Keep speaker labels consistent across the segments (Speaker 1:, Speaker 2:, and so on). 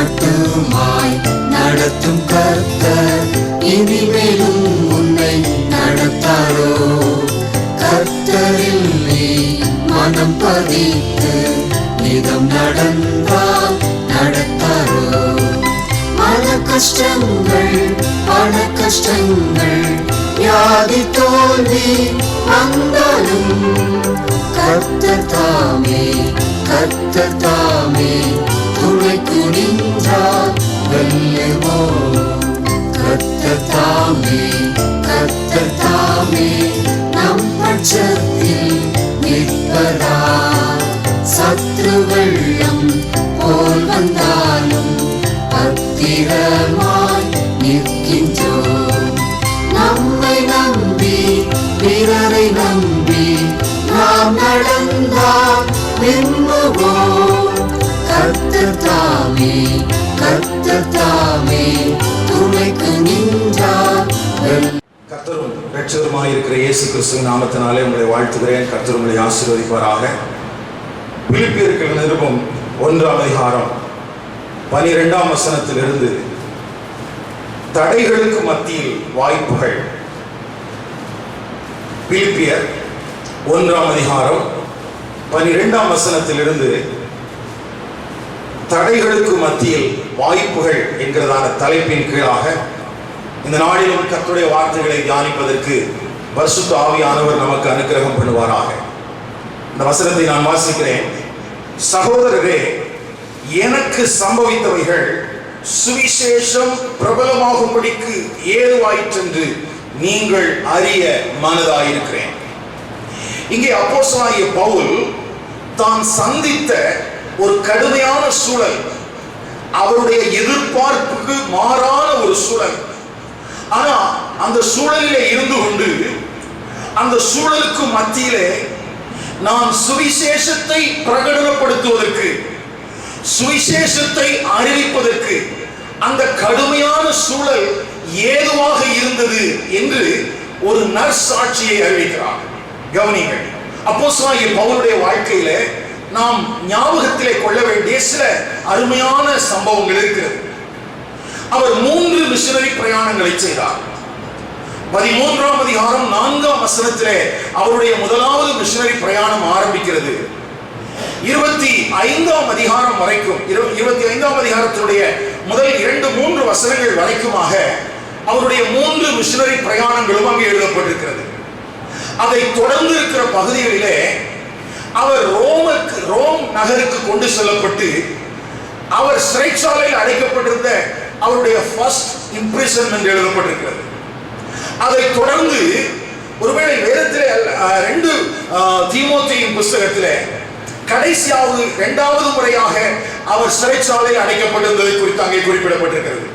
Speaker 1: மட்டுமாய் நடத்தும் கர்த்தர் இனிமேலும் உன்னை நடத்தாரோ? கர்த்தரில் நீ மனம் பதித்து இதம் நடந்தால் நடத்தாரோ? மன கஷ்டங்கள் பண கஷ்டங்கள் வியாதி தோல்வி வந்தாலும் கர்த்தர் தாமே கர்த்தர் தாமே துணைக்கு நின்றால் வெல்லுவோம். கர்த்தர் தாமே கர்த்தர் தாமே நம் பட்சத்தில் நிற்பதா? சத்ரு வெள்ளம் போல் வந்தாலும் பத்திரமாய் நிற்கின்றோம். நம்மை நம்பி பிறரை நம்பி நாம் நடந்தால் விரும்புவோம். கர்த்தர் தாமே கர்த்தர் தாமே துணைக்கு நின்றார்.
Speaker 2: கர்த்தரும் இரட்சகருமாய் இருக்கிற இயேசு கிறிஸ்துவின் நாமத்தினாலே உங்களை வாழ்த்துகிறேன். கர்த்தர் உங்களை ஆசீர்வதிப்பாராக. பிலிப்பியர்கள் நிருபம் 1ஆம் அதிகாரம் 12ஆம் வசனத்திலிருந்து தடைகளுக்கு மத்தியில் வாய்ப்புகள். பிலிப்பியர் 1ஆம் அதிகாரம் 12ஆம் வசனத்திலிருந்து தடைகளுக்கு மத்தியில் வாய்ப்புகள் என்கிறதான தலைப்பின் கீழாக இந்த நாளிலும் கர்த்தருடைய வார்த்தைகளை தியானிப்பதற்கு பரிசுத்த ஆவியானவர் நமக்கு அனுக்கிரகம் பண்ணுவாராக. இந்த வசனத்தை நான் வாசிக்கிறேன். சகோதரரே, எனக்கு சம்பவித்தவைகள் சுவிசேஷம் பிரபலமாகும்படிக்கு ஏதுவாயிற்றென்று நீங்கள் அறிய மனதாயிருக்கிறேன். இங்கே அப்போஸ்தலனாகிய பவுல் தான் சந்தித்த ஒரு கடுமையான சூழல், அவருடைய எதிர்பார்ப்புக்கு மாறான ஒரு சூழல். ஆனா அந்த சூழலிலே இருந்து கொண்டு அந்த சூழலுக்கு மத்தியிலே நான் சுவிசேஷத்தை பிரகடனப்படுத்துவதற்கு, சுவிசேஷத்தை அறிவிப்பதற்கு அந்த கடுமையான சூழல் ஏதுவாக இருந்தது என்று ஒரு நற்சாட்சியை அறிவிக்கிறார். கவனிங்கள், அப்போஸ்தலனாகிய பவுலுடைய வாழ்க்கையில நாம் ஞாபகத்திலே கொள்ள வேண்டிய சில அருமையான சம்பவங்கள் இருக்கிறது. அவர் 3 மிஷனரி பிரயாணங்களை செய்தார். 13ஆம் அதிகாரம் 4ஆம் வசனத்திலே அவருடைய முதலாவது மிஷனரி பிரயாணம் ஆரம்பிக்கிறது. 25ஆம் அதிகாரம் வரைக்கும், 25ஆம் அதிகாரத்தினுடைய முதல் 2-3 வசனங்கள் வரைக்குமாக அவருடைய 3 மிஷனரி பிரயாணங்களும் அங்கே எழுதப்பட்டிருக்கிறது. அதை தொடர்ந்து இருக்கிற பகுதிகளிலே அவர் ரோம் நகருக்கு கொண்டு செல்லப்பட்டு அவர் சிறைச்சாலையில் அடைக்கப்பட்டிருந்த அவருடைய ஃபர்ஸ்ட் இம்ப்ரிசன்மென்ட் எழுதப்பட்டிருக்கிறது. அதை தொடர்ந்து ஒருவேளை வேதத்திலே 2 தீமோத்தேயுவின் புஸ்தகத்திலே கடைசியாவது 2வது முறையாக அவர் சிறைச்சாலையில் அடைக்கப்பட்டிருந்ததை குறித்து அங்கே குறிப்பிடப்பட்டிருக்கிறது.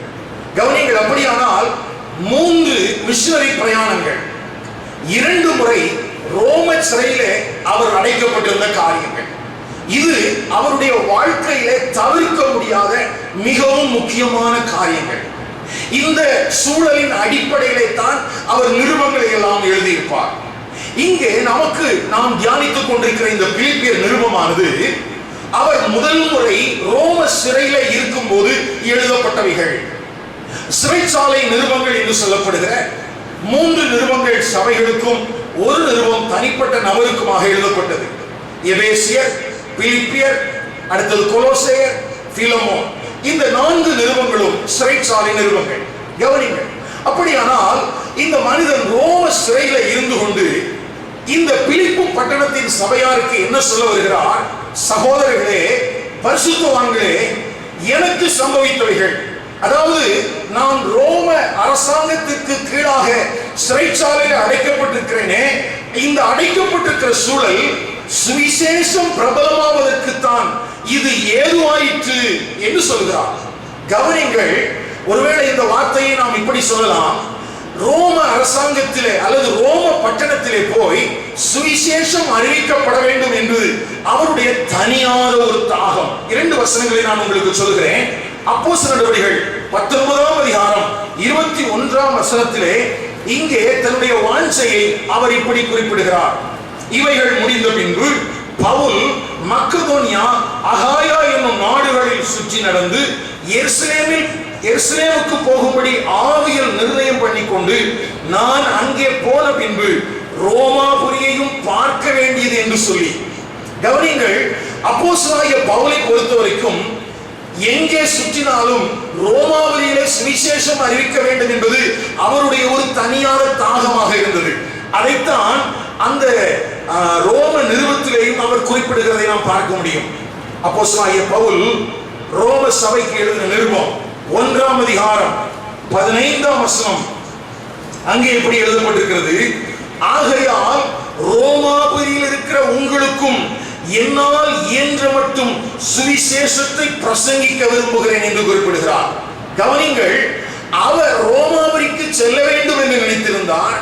Speaker 2: கவனிங்கள், அப்படியானால் 3 மிஷனரி பிரயாணங்கள், 2 முறை ரோம சிறையிலே அவர் அடைக்கப்பட்டிருந்த காரியங்கள். இது அவருடைய வாழ்க்கையிலே தவிர்க்க முடியாத மிகவும் முக்கியமான காரியங்கள். இந்த சூழலின் அடிப்படையிலே தான் அவர் நிருபங்களை எல்லாம் எழுதியிருப்பார். இங்கே நமக்கு நாம் தியானித்துக் கொண்டிருக்கிற இந்த பிலிப்பியர் நிருபமானது அவர் முதல் முறை ரோம சிறையில இருக்கும் போது எழுதப்பட்டவைகள். சிறைச்சாலை நிருபங்கள் என்று சொல்லப்படுகிற 3 நிருபங்கள் சபைகளுக்கும், 1 நிருபம் தனிப்பட்ட நபருக்குமாக எழுதப்பட்டது. எபேசியர், பிலிப்பியர், அடுத்தது கொலோசையர், பிலமோன். இந்த 4 நிருபங்களும் சிறைச்சாலை நிருபங்கள். கவனிங்கள், அப்படியானால் இந்த மனிதன் ரோம சிறையில இருந்து கொண்டு இந்த பிலிப்பு பட்டணத்தின் சபையாருக்கு என்ன சொல்ல வருகிறார்? சகோதரர்களே, பரிசுத்தவான்களே, எனக்கு சம்பவித்தவைகள், அதாவது நான் ரோம அரசாங்கத்திற்கு கீழாக சிறைச்சாலையில் அடைக்கப்பட்டிருக்கிறேனே, இந்த அடைக்கப்பட்டிருக்கிற சூழல் சுவிசேஷம் பிரபலமாவதற்குத்தான் இது ஏதுவாயிற்று என்று சொல்கிறார். கவனிங்கள், ஒருவேளை இந்த வார்த்தையை நாம் இப்படி சொல்லலாம், ரோம அரசாங்கத்திலே அல்லது ரோம பட்டணத்திலே போய் சுவிசேஷம் அறிவிக்கப்பட வேண்டும் என்று அவருடைய தனியான ஒரு தாகம். 2 வசனங்களை நான் உங்களுக்கு சொல்கிறேன். அப்போஸ்தலர் நடவடிக்கைகள் 19ஆம் அதிகாரம் 21ஆம் வசனத்திலே இங்கே தன்னுடைய வாஞ்சையை அவர் இப்படி குறிப்பிடுகிறார். இவைகள் முடிந்த பின்பு பவுல் மக்கதோனியா, அகாயா என்னும் நாடுகளில் சுற்றி நடந்து எருசலேமுக்கு போகும்படி ஆவியில் நிர்ணயம் பண்ணிக்கொண்டு, நான் அங்கே போன பின்பு ரோமாபுரியையும் பார்க்க வேண்டியது என்று சொல்லி. கவனிங்கள், அப்போஸ்தலனாகிய பவுலை பொறுத்த வரைக்கும் எங்கே சுற்றினாலும் ரோமாபுரியிலே சுவிசேஷம் அறிவிக்க வேண்டும் என்பது அவருடைய ஒரு தனியான தாகமாக இருந்தது. அதைத்தான் அந்த ரோம நிருபத்திலேயும் அவர் குறிப்பிடுகிறதை நாம் பார்க்க முடியும். அப்போஸ்தலனாகிய பவுல் ரோம சபைக்கு எழுதின நிருபம் 1ஆம் அதிகாரம் 15ஆம் வசனம் அங்கே எப்படி எழுதப்பட்டிருக்கிறது? ஆகையால் ரோமாபுரியில் இருக்கிற உங்களுக்கும் என்னால் இயன்ற மட்டும் சுவிசேஷத்தை பிரசங்கிக்க விரும்புகிறேன் என்று குறிப்பிடுகிறார். கவனிங்கள், அவர் ரோமாபுரிக்கு செல்ல வேண்டும் என்று நினைத்திருந்தார்.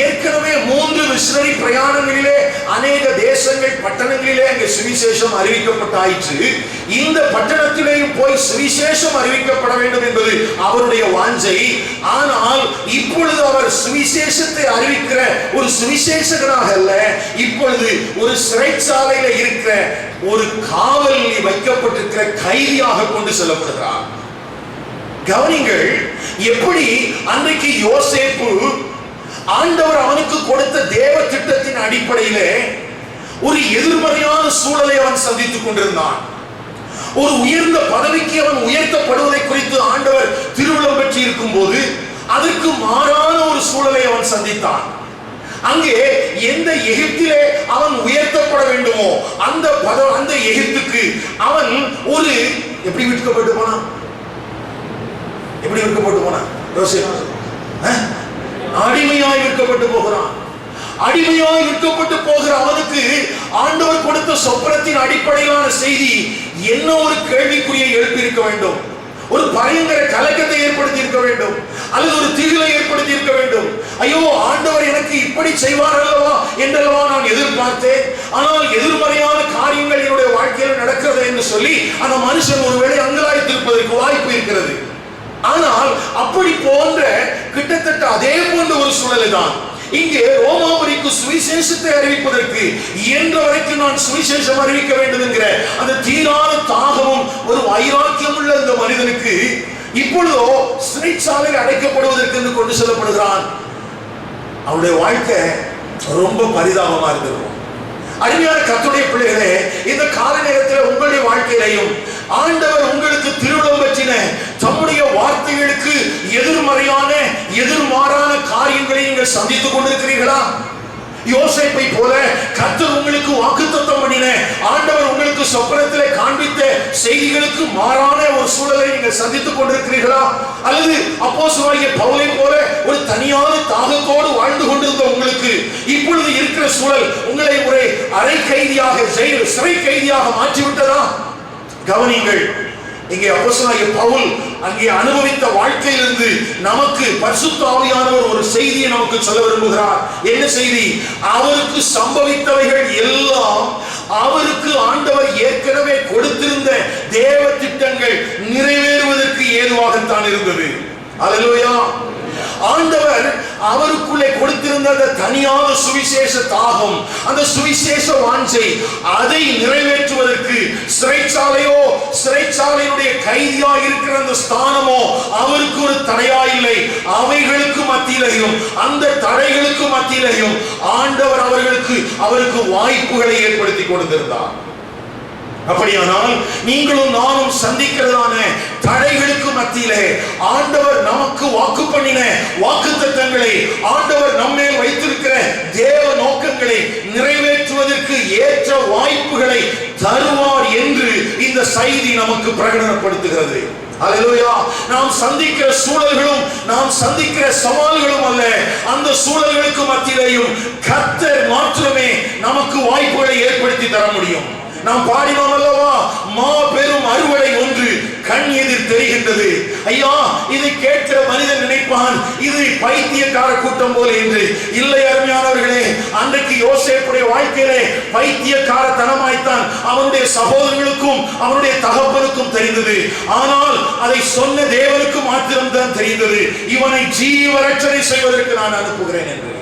Speaker 2: ஏற்கனவே 3 மிஷனரி பிரயாணங்களிலே அநேக தேசங்கள், பட்டணங்களிலே அங்கே சுவிசேஷம் அறிவிக்கப்பட்டாயிற்று. இந்த பட்டணத்திலேயும் போய் சுவிசேஷம் அறிவிக்கப்பட வேண்டும் என்பது அவருடைய வாஞ்சை. ஆனால் இப்பொழுது அவர் சுவிசேஷத்தை அறிவிக்கிற ஒரு சுவிசேஷகனாக அல்ல, இப்பொழுது ஒரு சிறைச்சாலையில இருக்கிற ஒரு காவலில் வைக்கப்பட்டிருக்கிற கைதியாக கொண்டு செல்லப்படுகிறார். கவனிங்கள், எப்படி அன்றைக்கு யோசேப்பு ஆண்டவர் அவனுக்கு கொடுத்த தேவ திட்டத்தின் அடிப்படையிலே ஒரு எதிர்மறையான சூழலை அவன் சந்தித்துக் கொண்டிருந்தான். ஒரு உயர்ந்த பதவிக்கு அவன் உயர்த்தப்படுவதை குறித்து ஆண்டவர் திருவுளம் பெற்று இருக்கும் போது அதற்கு மாறான ஒரு சூழலை அவன் சந்தித்தான். அங்கே எந்த எகிப்திலே அவன் உயர்த்தப்பட வேண்டுமோ அந்த எகிப்துக்கு அவன் ஒரு எப்படி விற்கப்பட்டு போனான்? எப்படி விற்கப்பட்டு போனான்? அடிமையாய் விற்கப்பட்டு போகிறான். அடிமையாய் விற்கப்பட்டு போகிற அவனுக்கு ஆண்டவர் கொடுத்த சொப்பனத்தின் அடிப்படையிலான செய்தி என்ன ஒரு கேள்விக்குறியை எழுப்பி இருக்க வேண்டும். ஒரு பயங்கர கலக்கத்தை ஏற்படுத்தி இருக்க வேண்டும், அல்லது ஒரு திகிலை ஏற்படுத்தி இருக்க வேண்டும். ஐயோ, ஆண்டவர் எனக்கு இப்படி செய்வார் அல்லவா என்றல்லவா நான் எதிர்பார்த்தேன், ஆனால் எதிர்மறையான காரியங்கள் என்னுடைய வாழ்க்கையில் நடக்கிறது என்று சொல்லி அந்த மனுஷன் ஒருவேளை அங்கலாய்த்திருப்பதற்கு வாய்ப்பு இருக்கிறது. ஆனால் அப்படி போன்ற கிட்டத்தட்ட அதே போன்ற ஒரு சூழலை தான் இங்கே ரோமாபுரிக்கு சுவிசேஷத்தை அறிவிப்பதற்கு இயன்ற வரைக்கும் நான் சுவிசேஷம் அறிவிக்க வேண்டும் என்கிற அந்த தீரான தாகமும் ஒரு வைராக்கியம் உள்ள இந்த மனிதனுக்கு இப்பொழுதோ சிறைச்சாலையில் அடைக்கப்படுவதற்கு என்று கொண்டு செல்லப்படுகிறான். அவனுடைய வாழ்க்கை ரொம்ப பரிதாபமா இருந்திருக்கும். அருமையான கர்த்தருடைய பிள்ளைகளே, இந்த கால நேரத்தில் உங்களுடைய வாழ்க்கையிலையும் ஆண்டவர் உங்களுக்கு திருவுளம் பற்றின தம்முடைய வார்த்தைகளுக்கு எதிர்மாறான காரியங்களை நீங்கள் சந்தித்துக் கொண்டிருக்கிறீர்களா? யோசேப்பை போல கர்த்தர் உங்களுக்கு வாக்குத்தத்தம் பண்ணின, ஆண்டவர் உங்களுக்கு சொப்பனத்திலே காண்பித்த செய்திகளுக்கு மாறான ஒரு சூழலை நீங்கள் சந்தித்துக் கொண்டிருக்கிறீர்களா? அல்லது அப்போஸ்தலனாகிய பவுலை போல ஒரு தனியான தாகத்தோடு வாழ்ந்து கொண்டிருந்த உங்களுக்கு இப்பொழுது இருக்கிற சூழல் உங்களை ஒரு அரை கைதியாக, சிறை கைதியாக மாற்றிவிட்டதா? கவனிங்கள், இங்கே அப்போஸ்தலனாகிய பவுல் அங்கே அனுபவித்த வாழ்க்கையிலிருந்து நமக்கு பரிசுத்த ஆவியானவர் ஒரு செய்தியை நமக்கு சொல்ல விரும்புகிறார். என்ன செய்தி? அவருக்கு சம்பவித்தவைகள் எல்லாம் அவருக்கு ஆண்டவர் ஏற்கனவே கொடுத்திருந்த தேவ திட்டங்கள் நிறைவேறுவதற்கு ஏதுவாகத்தான் இருந்தது. அல்லேலூயா! ஆண்டவர் அவருக்குள்ளே கொடுத்திருந்த அந்த தனியான சுவிசேஷ தாகம், அந்த சுவிசேஷ வாஞ்சை, அதை நிறைவேற்றுவதற்கு சிறைச்சாலையுடைய கைதியா இருக்கிற அந்த ஸ்தானமோ அவருக்கு ஒரு தடையா இல்லை. அவைகளுக்கு மத்தியிலையும் அந்த தடைகளுக்கு மத்தியிலையும் ஆண்டவர் அவருக்கு வாய்ப்புகளை ஏற்படுத்தி கொடுத்திருந்தார். அப்படியானால் நீங்களும் நானும் சந்திக்கிறதான தடைகளுக்கு மத்தியிலே ஆண்டவர் நமக்கு வாக்கு பண்ணின வாக்குத்தத்தங்களை, ஆண்டவர் நம்மேல் வைத்திருக்கிற தேவ நோக்கங்களை நிறைவேற்றுவதற்கு ஏற்ற வாய்ப்புகளை தருவார் என்று இந்த செய்தி நமக்கு பிரகடனப்படுத்துகிறது. அல்லேலூயா! நாம் சந்திக்கிற சூழல்களும் நாம் சந்திக்கிற சவால்களும் அல்ல, அந்த சூழல்களுக்கு மத்தியிலேயும் கர்த்தர் மாத்திரமே நமக்கு வாய்ப்புகளை ஏற்படுத்தி தர முடியும். நாம் பாடினோம் அல்லவா, மாபெரும் அறுவடை ஒன்று கண் எதிர் தெரிகின்றது. ஐயா, இதை கேட்கிற மனிதன் நினைப்பான் இது பைத்தியக்கார கூட்டம் போல என்று. இல்லை அருமையானவர்களே, அன்றைக்கு யோசேப்புடைய வாழ்க்கையிலே பைத்தியக்காரத்தனமாய்த்தான் அவனுடைய சகோதரர்களுக்கும் அவனுடைய தகப்பனுக்கும் தெரிந்தது. ஆனால் அதை சொன்ன தேவனுக்கு மாத்திரம்தான் தெரிந்தது, இவனை ஜீவரட்சணை செய்வதற்கு நான் அனுப்புகிறேன் என்று.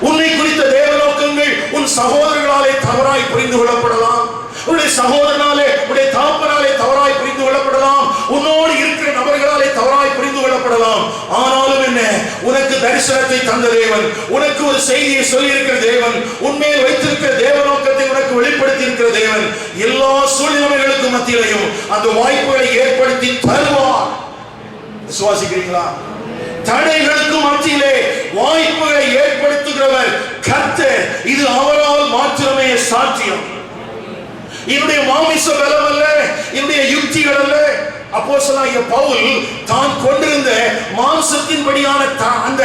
Speaker 2: உன்னை குறித்த தேவ நோக்கங்கள் உன் சகோதரர்களாலே தவறாய் புரிந்து கொள்ளப்படலாம். உன்னுடைய சகோதரனாலே, உன்னுடைய தாப்பனாலே தவறாய் புரிந்து கொள்ளப்படலாம். உன்னோடு இருக்கிற நபர்களாலே தவறாய் புரிந்து கொள்ளப்படலாம். ஆனாலும் என்ன, உனக்கு தரிசனத்தை தந்த தேவன், உனக்கு ஒரு செய்தியை சொல்லி இருக்கிற தேவன், உன்மேல் வைத்திருக்கிற தேவ நோக்கத்தை உனக்கு வெளிப்படுத்தி இருக்கிற தேவன் எல்லா சூழ்நிலைகளுக்கு மத்தியிலையும் அந்த வாய்ப்புகளை ஏற்படுத்தி தருவார். விசுவாசிக்கிறீங்களா? தடைகளுக்கு மத்தியிலே வாய்ப்புகளை ஏற்படுத்துகிறவர் கர்த்தர். இது அவரால் மாத்திரமே சாத்தியம். என்னுடைய மாமிச பலம் அல்ல, என்னுடைய யுக்திகள் அல்ல. அப்போஸ்தலனாகிய பவுல் தான் கொண்டிருந்த மாம்சத்தின்படியான அந்த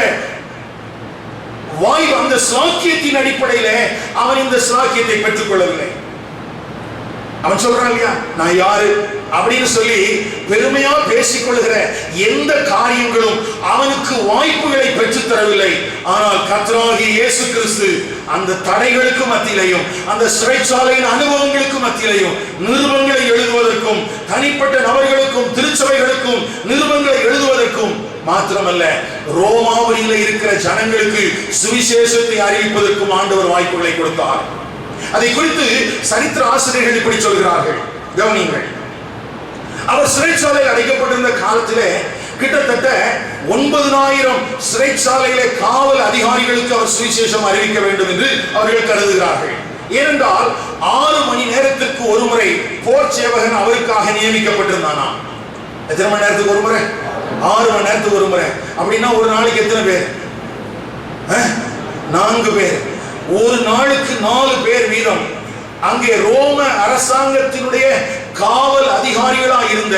Speaker 2: அந்த சாக்கியத்தின் அடிப்படையிலே அவன் இந்த சாக்கியத்தை பெற்றுக் கொள்ளவில்லை. அவன் சொல்றான் இல்லையா, நான் யாரு அப்படின்னு சொல்லி பெருமையா பேசிக்கொள்கிற எந்த காரியங்களும் அவனுக்கு வாய்ப்புகளை பெற்றுத் தரவில்லை. ஆனால் கர்த்தராகிய இயேசு கிறிஸ்து அந்த தடைகளுக்கு மத்தியிலையும் அந்த சிறைச்சாலையின் அனுபவங்களுக்கு மத்தியிலையும் நிருபங்களை எழுதுவதற்கும், தனிப்பட்ட நபர்களுக்கும் திருச்சபைகளுக்கும் நிருபங்களை எழுதுவதற்கும் மாத்திரமல்ல, ரோமாபுரியில இருக்கிற ஜனங்களுக்கு சுவிசேஷத்தை அறிவிப்பதற்கும் ஆண்டவர் வாய்ப்புகளை கொடுத்தார். அதை குறித்து சரித்திர ஆசிரியர்கள் இப்படி சொல்கிறார்கள், கவனியுங்கள். அவர் சிறைச்சாலையில் அடைக்கப்பட்டிருந்த காலத்திலே கிட்டத்தட்ட 9000 சிறைச்சாலையிலே காவல் அதிகாரிகளுக்கு அவர் சுவிசேஷம் அறிவிக்க வேண்டும் என்று அவர்கள் கருதுகிறார்கள். ஏனென்றால் 6 மணி நேரத்திற்கு ஒரு முறை போர் சேவகன் அவருக்காக நியமிக்கப்பட்டிருந்தானா. எத்தனை மணி நேரத்துக்கு ஒரு முறை? 6 மணி நேரத்துக்கு ஒரு முறை. அப்படின்னா ஒரு நாளைக்கு எத்தனை பேர்? 4 பேர். ஒரு நாளுக்கு 4 பேர் வீதம் அங்கே ரோம அரசாங்கத்தினுடைய காவல் அதிகாரிகளாக இருந்த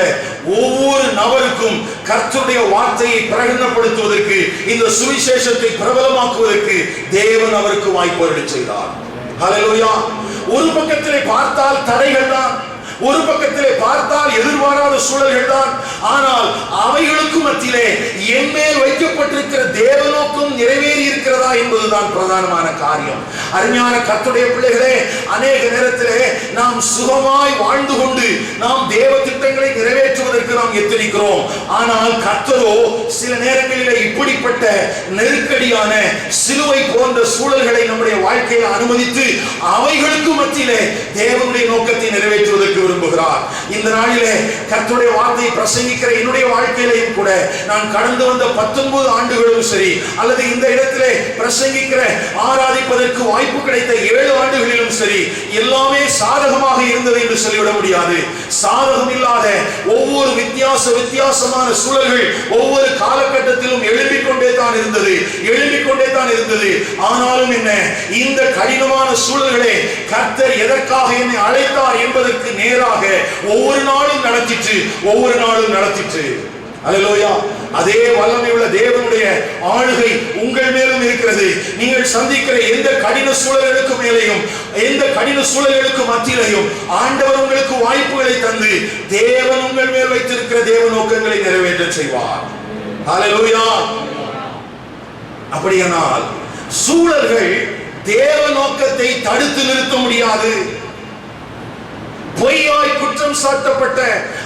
Speaker 2: ஒவ்வொரு நபருக்கும் கர்த்தருடைய வார்த்தையை பிரகடனப்படுத்துவதற்கு, இந்த சுவிசேஷத்தை பிரபலமாக்குவதற்கு தேவன் அவருக்கு வாய்ப்பு செய்தார். ஹல்லேலூயா. ஒரு பக்கத்திலே பார்த்தால் தடைகள் தான், ஒரு பக்கத்திலே பார்த்தால் எதிர்பாராத சூழல்கள் தான். ஆனால் அவைகளுக்கு மத்தியிலே என் மேல் வைக்கப்பட்டிருக்கிற தேவ நோக்கம் நிறைவேறி இருக்கிறதா என்பதுதான் பிரதானமான காரியம். அருமையான கர்த்தருடைய பிள்ளைகளே, அநேக நேரத்திலே நாம் சுகமாய் வாழ்ந்து கொண்டு நாம் தேவ திட்டங்களை நிறைவேற்றுவதற்கு நாம் எத்தனிக்கிறோம். ஆனால் கர்த்தரோ சில நேரங்களிலே இப்படிப்பட்ட நெருக்கடியான சிலுவை போன்ற சூழல்களை நம்முடைய வாழ்க்கையில் அனுமதித்து அவைகளுக்கு மத்தியிலே தேவனுடைய நோக்கத்தை நிறைவேற்றுவதற்கு விரும்புகிறார். இந்த நாளிலே கர்த்தருடைய வார்த்தையை பிரசங்கிக்கிற என்னுடைய வாழ்க்கையிலேயும் கூட நான் கடந்து வந்த 19 ஆண்டுகளும் சரி, அல்லது இந்த இடத்திலே பிரசங்கிக்கிற ஆராதிப்பதற்கு வாய்ப்பு கிடைத்த 7 ஆண்டுகளிலும் சரி, எல்லாமே சாதகமாக இருந்தது என்று சொல்லிவிட முடியாது. சாதகம் இல்லாத ஒவ்வொரு வித்தியாசமான சூழல்கள் ஒவ்வொரு காலகட்டத்திலும் எழும்பிக் கொண்டே தான் இருந்தது. ஆனாலும் என்ன, இந்த கடினமான சூழல்களே கர்த்தர் எதற்காக என்னை அழைத்தார் என்பதற்கு நேராக ஒவ்வொரு நாளும் நடத்திற்று. அல்லேலூயா. அதே வல்லமை உள்ள தேவனுடைய ஆளுகை உங்கள் மேலும் இருக்கிறது. நீங்கள் சந்திக்கிற எந்த கடின சூழல்களுக்கு மேலேயும், எந்த கடின சூழல்களுக்கு மத்தியிலையும் ஆண்டவர் உங்களுக்கு வாய்ப்புகளை தந்து தேவன் உங்கள் மேல் வைத்திருக்கிற தேவ நோக்கங்களை நிறைவேற்ற செய்வார். அல்லேலூயா. அப்படியானால் சூழல்கள் தேவ நோக்கத்தை தடுத்து நிறுத்த முடியாது. பொய்யாய் குற்றம் சாட்டப்பட்ட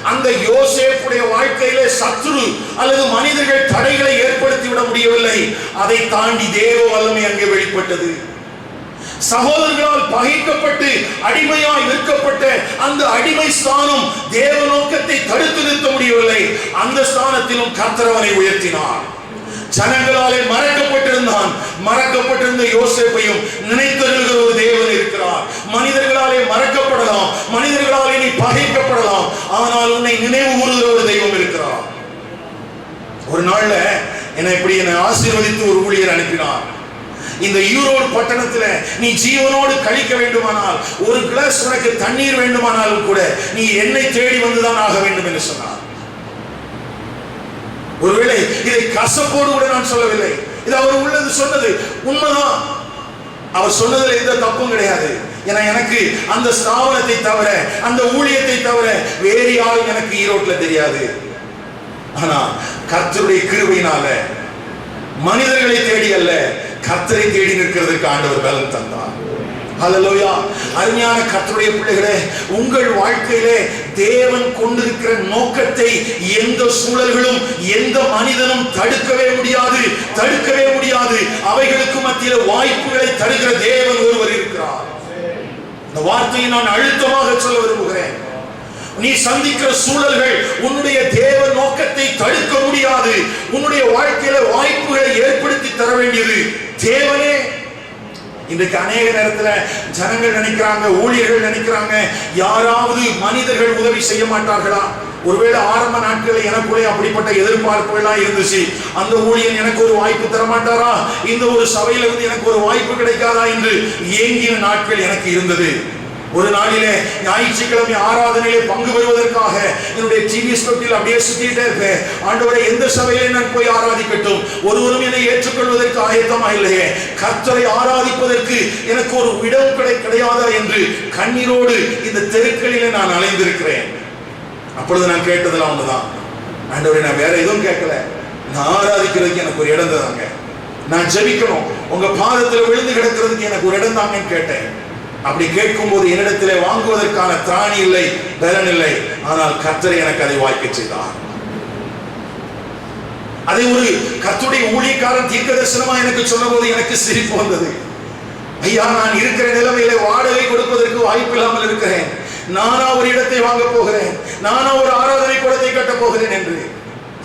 Speaker 2: அந்த யோசேப்புடைய வாழ்க்கையிலே சத்துரு அல்லது மனிதர்கள் தடைகளை ஏற்படுத்தி விட முடியவில்லை. அதை தாண்டி தேவ வல்லமை அங்கே வெளிப்பட்டது. சகோதரர்களால் பகைக்கப்பட்டு அடிமையாய் விற்கப்பட்ட அந்த அடிமை ஸ்தானம் தேவ நோக்கத்தை தடுத்து நிறுத்த முடியவில்லை. அந்த ஸ்தானத்திலும் கர்த்தர் அவனை உயர்த்தினார். ஜனங்களாலே மறக்கப்பட்டிருந்த யோசேப்பையும் நினைத்தருகிற ஒரு தேவன் இருக்கிறார். மனிதர்களாலே மறக்கப்படலாம், மனிதர்களாலே நீ பகைக்கப்படலாம், ஆனால் உன்னை நினைவு கூறுகிற ஒரு தெய்வம் இருக்கிறார். ஒரு நாள்ல என்னை ஆசீர்வதித்து ஒரு ஊழியர் அனுப்பினார். இந்த ஈரோடு பட்டணத்துல நீ ஜீவனோடு கழிக்க வேண்டுமானால், ஒரு கிளாஸ் உனக்கு தண்ணீர் வேண்டுமானாலும் கூட நீ என்னை தேடி வந்துதான் ஆக வேண்டும் என்று சொன்னார். ஒருவேளை இதை கசப்போடு கூட நான் சொல்லவில்லை, இது அவர் உள்ளது சொன்னது உண்மைதான். அவர் சொன்னதுல எந்த தப்பும் கிடையாது. ஏன்னா எனக்கு அந்த ஸ்தாபனத்தை தவிர, அந்த ஊழியத்தை தவிர வேறு யாரும் எனக்கு ஈரோட்ல தெரியாது. ஆனா கர்த்தருடைய கிருபையினால மனிதர்களை தேடி அல்ல, கர்த்தரை தேடி நிற்கிறதுக்கு ஆண்டவர் பலன் தந்தார். ஹல்லேலூயா. அருமையான கர்த்தருடைய பிள்ளைகளே, உங்கள் வாழ்க்கையிலே தேவன் கொண்டிருக்கிற நோக்கத்தை எந்த சூழல்களும் எந்த மனிதனும் தடுக்கவே முடியாது. அவைகளுக்கு மத்தியில் வாய்ப்புகளை தருகிற தேவன் ஒருவர் இருக்கிறார். இந்த வார்த்தையை நான் அழுத்தமாக சொல்ல விரும்புகிறேன். நீ சந்திக்கிற சூழல்கள் உன்னுடைய தேவ நோக்கத்தை தடுக்க முடியாது. உன்னுடைய வாழ்க்கையில வாய்ப்புகளை ஏற்படுத்தி தர வேண்டியது தேவனே. இன்றைக்கு அநேக நேரத்துல ஜனங்கள் நினைக்கிறாங்க, ஊழியர்கள் நினைக்கிறாங்க, யாராவது மனிதர்கள் உதவி செய்ய மாட்டார்களா? ஒருவேளை ஆரம்ப நாட்களில் எனக்குள்ளே அப்படிப்பட்ட எதிர்பார்ப்புகள்லாம் இருந்துச்சு. அந்த ஊழியன் எனக்கு ஒரு வாய்ப்பு தரமாட்டாரா, இந்த ஒரு சபையிலிருந்து எனக்கு ஒரு வாய்ப்பு கிடைக்காதா என்று ஏங்கிய நாட்கள் எனக்கு இருந்தது. ஒரு நாளிலே ஞாயிற்றுக்கிழமை ஆராதனையிலே பங்கு பெறுவதற்காக என்னுடைய டிவி ஸ்பெக்டில் அப்படியே சுத்திட்டே இருப்பேன். ஆண்டவரை, எந்த சபையிலே நான் போய் ஆராதிக்கட்டும், ஒருவரும் என்னை ஏற்றுக்கொள்வதற்கு ஆயத்தமா இல்லையே, கர்த்தரை ஆராதிப்பதற்கு எனக்கு ஒரு இடம் கிடையாதா என்று கண்ணீரோடு இந்த தெருக்களிலே நான் அலைந்திருக்கிறேன். அப்பொழுது நான் கேட்டதெல்லாம் ஒண்ணுதான், ஆண்டவரை, நான் வேற எதுவும் கேட்கல, நான் ஆராதிக்கிறதுக்கு எனக்கு ஒரு இடம் தாங்க, நான் ஜெபிக்கணும், உங்க பாதத்துல விழுந்து கிடக்கிறதுக்கு எனக்கு ஒரு இடம் தாங்கன்னு கேட்டேன். அப்படி கேட்கும் போது என்னிடத்திலே வாங்குவதற்கான திராணி இல்லை, பலன் இல்லை. ஆனால் கர்த்தர் எனக்கு அதை வாய்க்க செய்தார். அதை ஒரு கர்த்தருடைய ஊழியக்காரன் தீர்க்க தரிசனமா எனக்கு சொன்னபோது எனக்கு சிரிப்பு வந்தது. ஐயா, நான் இருக்கிற நிலைமையிலே வாடகை கொடுப்பதற்கு வாய்ப்பு இல்லாமல் இருக்கிறேன், நானா ஒரு இடத்தை வாங்க போகிறேன், நானா ஒரு ஆராதனை கூடத்தை கட்ட போகிறேன் என்று.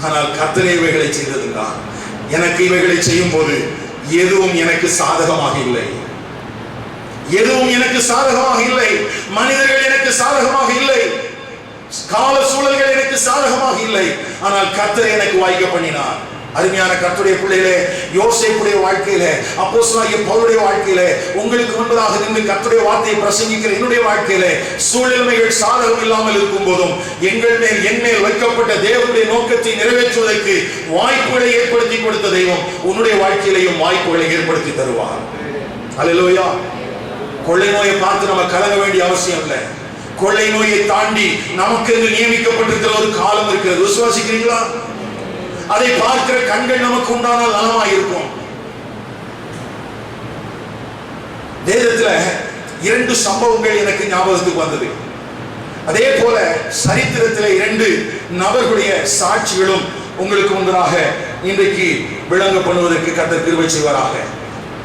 Speaker 2: ஆனால் கர்த்தரே இவைகளை செய்ததுதான். எனக்கு இவைகளை செய்யும் போது எதுவும் எனக்கு சாதகமாக இல்லை. மனிதர்கள் எனக்கு சாதகமாக இல்லை, கால சூழல்கள் எனக்கு சாதகமாக இல்லை. ஆனால் கர்த்தர் எனக்கு வாய்க்க பண்ணினார். அருமையான கர்த்தருடைய பிள்ளைகளே, யோசேப்புடைய வாழ்க்கையிலே, அப்போஸ்தலனாகிய பவுலுடைய வாழ்க்கையிலே, உங்களுக்கு முன்பதாக நின்று கர்த்தருடைய வார்த்தையை பிரசங்கிக்கிற என்னுடைய வாழ்க்கையிலே சூழ்நிலைகள் சாதகம் இல்லாமல் இருக்கும் போதும் என் மேல் வைக்கப்பட்ட தேவனுடைய நோக்கத்தை நிறைவேற்றுவதற்கு வாய்ப்புகளை ஏற்படுத்தி கொடுத்த தெய்வம் உன்னுடைய வாழ்க்கையிலையும் வாய்ப்புகளை ஏற்படுத்தி தருவார். அல்லேலூயா. கொள்ளை நோயை பார்த்து நம்ம கலங்க வேண்டிய அவசியம் இல்லை. கொள்ளை நோயை தாண்டி நமக்கு என்று நியமிக்கப்பட்டிருக்கிற ஒரு காலம் இருக்கிறது. விசுவாசிக்கிறீங்களா? அதை பார்க்கிற கண்கள் நமக்கு உண்டானால் நலமாக இருக்கும். வேதத்துல 2 சம்பவங்கள் எனக்கு ஞாபகத்துக்கு வந்தது. அதே போல சரித்திரத்தில் 2 நபர்களுடைய சாட்சிகளும் உங்களுக்கு முன்பதாக இன்றைக்கு விளங்க பண்ணுவதற்கு கர்த்தர் கிருபை செய்வாராக.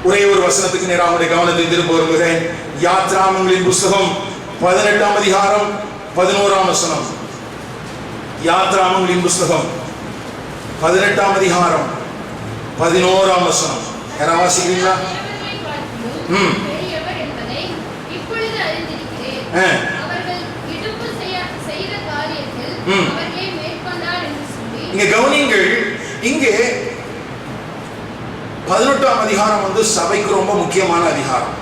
Speaker 2: ஒரே ஒரு வசனத்துக்கு நேராக உங்களுடைய கவனத்தை திரும்ப வருகிறேன். யாத்ராகமங்களின் புஸ்தகம் 18ஆம் அதிகாரம் 11ஆம் வசனம். யாத்ராகமங்களின் புஸ்தகம் 18ஆம் அதிகாரம் 11ஆம் வசனம். யாராவது வாசிக்கிறீங்களா? இங்க கவனிங்கள். இங்கே 18ஆம் அதிகாரம் வந்து சபைக்கு ரொம்ப முக்கியமான அதிகாரம்.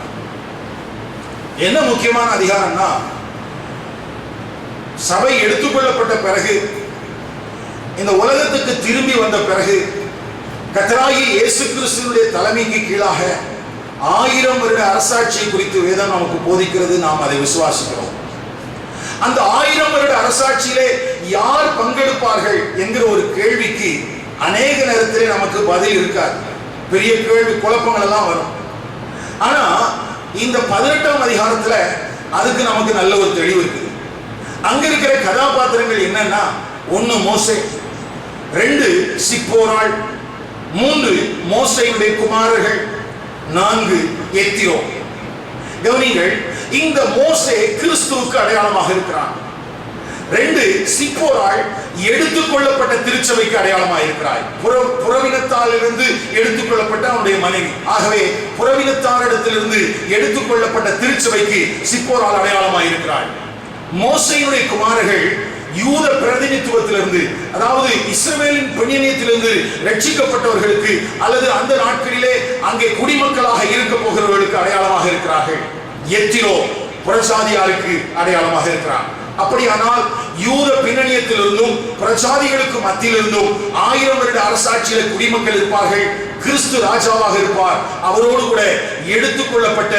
Speaker 2: என்ன முக்கியமான அதிகாரம்னா, சபை எடுத்துக்கொள்ளப்பட்ட பிறகு, இந்த உலகத்துக்கு திரும்பி வந்த பிறகு, கர்த்தராகிய இயேசு கிறிஸ்துவினுடைய தலைமைக்கு கீழாக 1000 வருட அரசாட்சியை குறித்து வேதம் நமக்கு போதிக்கிறது. நாம் அதை விசுவாசிக்கிறோம். அந்த 1000 வருட அரசாட்சியிலே யார் பங்கெடுப்பார்கள் என்கிற ஒரு கேள்விக்கு அநேக நேரத்திலே நமக்கு பதில் இருக்காது. பெரிய கேள்வி, குழப்பங்கள் எல்லாம் வரும். ஆனா இந்த 18ஆம் அதிகாரத்துல அதுக்கு நமக்கு நல்ல ஒரு தெளிவு இருக்குது. அங்க இருக்கிற கதாபாத்திரங்கள் என்னன்னா, 1 மோசே, 2 சிப்போராள், 3 மோசேயுடைய குமாரர்கள், 4 எத்திரோ. கவனிங்கள், இந்த மோசே கிறிஸ்துவுக்கு அடையாளமாக இருக்கிறான். 2 சிப்போராள் எடுத்துக்கொள்ளப்பட்ட திருச்சபைக்கு அடையாளமாக இருக்கிறாய். புறவினத்தாரிலிருந்து எடுத்துக்கொள்ளப்பட்ட அவனுடைய மனைவி. ஆகவே புறவினத்தாரிடத்திலிருந்து எடுத்துக்கொள்ளப்பட்ட திருச்சபைக்கு சிப்போராள் அடையாளமாக இருக்கிறாய். மோசேயுடைய குமாரர்கள் யூத பிரதிநிதித்துவத்திலிருந்து, அதாவது இஸ்ரவேலின் பெண்ணியத்திலிருந்து ரட்சிக்கப்பட்டவர்களுக்கு அல்லது அந்த நாட்களிலே அங்கே குடிமக்களாக இருக்க போகிறவர்களுக்கு அடையாளமாக இருக்கிறார்கள். எத்திரோ புறஜாதியாருக்கு அடையாளமாக இருக்கிறார். அப்படியானால் யூத பின்னணியத்திலிருந்தும் பிரஜாதிகளுக்கு மத்தியிலிருந்தும் 1000 வருட அரசாட்சியில குடிமக்கள் இருப்பார்கள். கிறிஸ்து ராஜாவாக இருப்பார். அவரோடு கூட எடுத்துக்கொள்ளப்பட்ட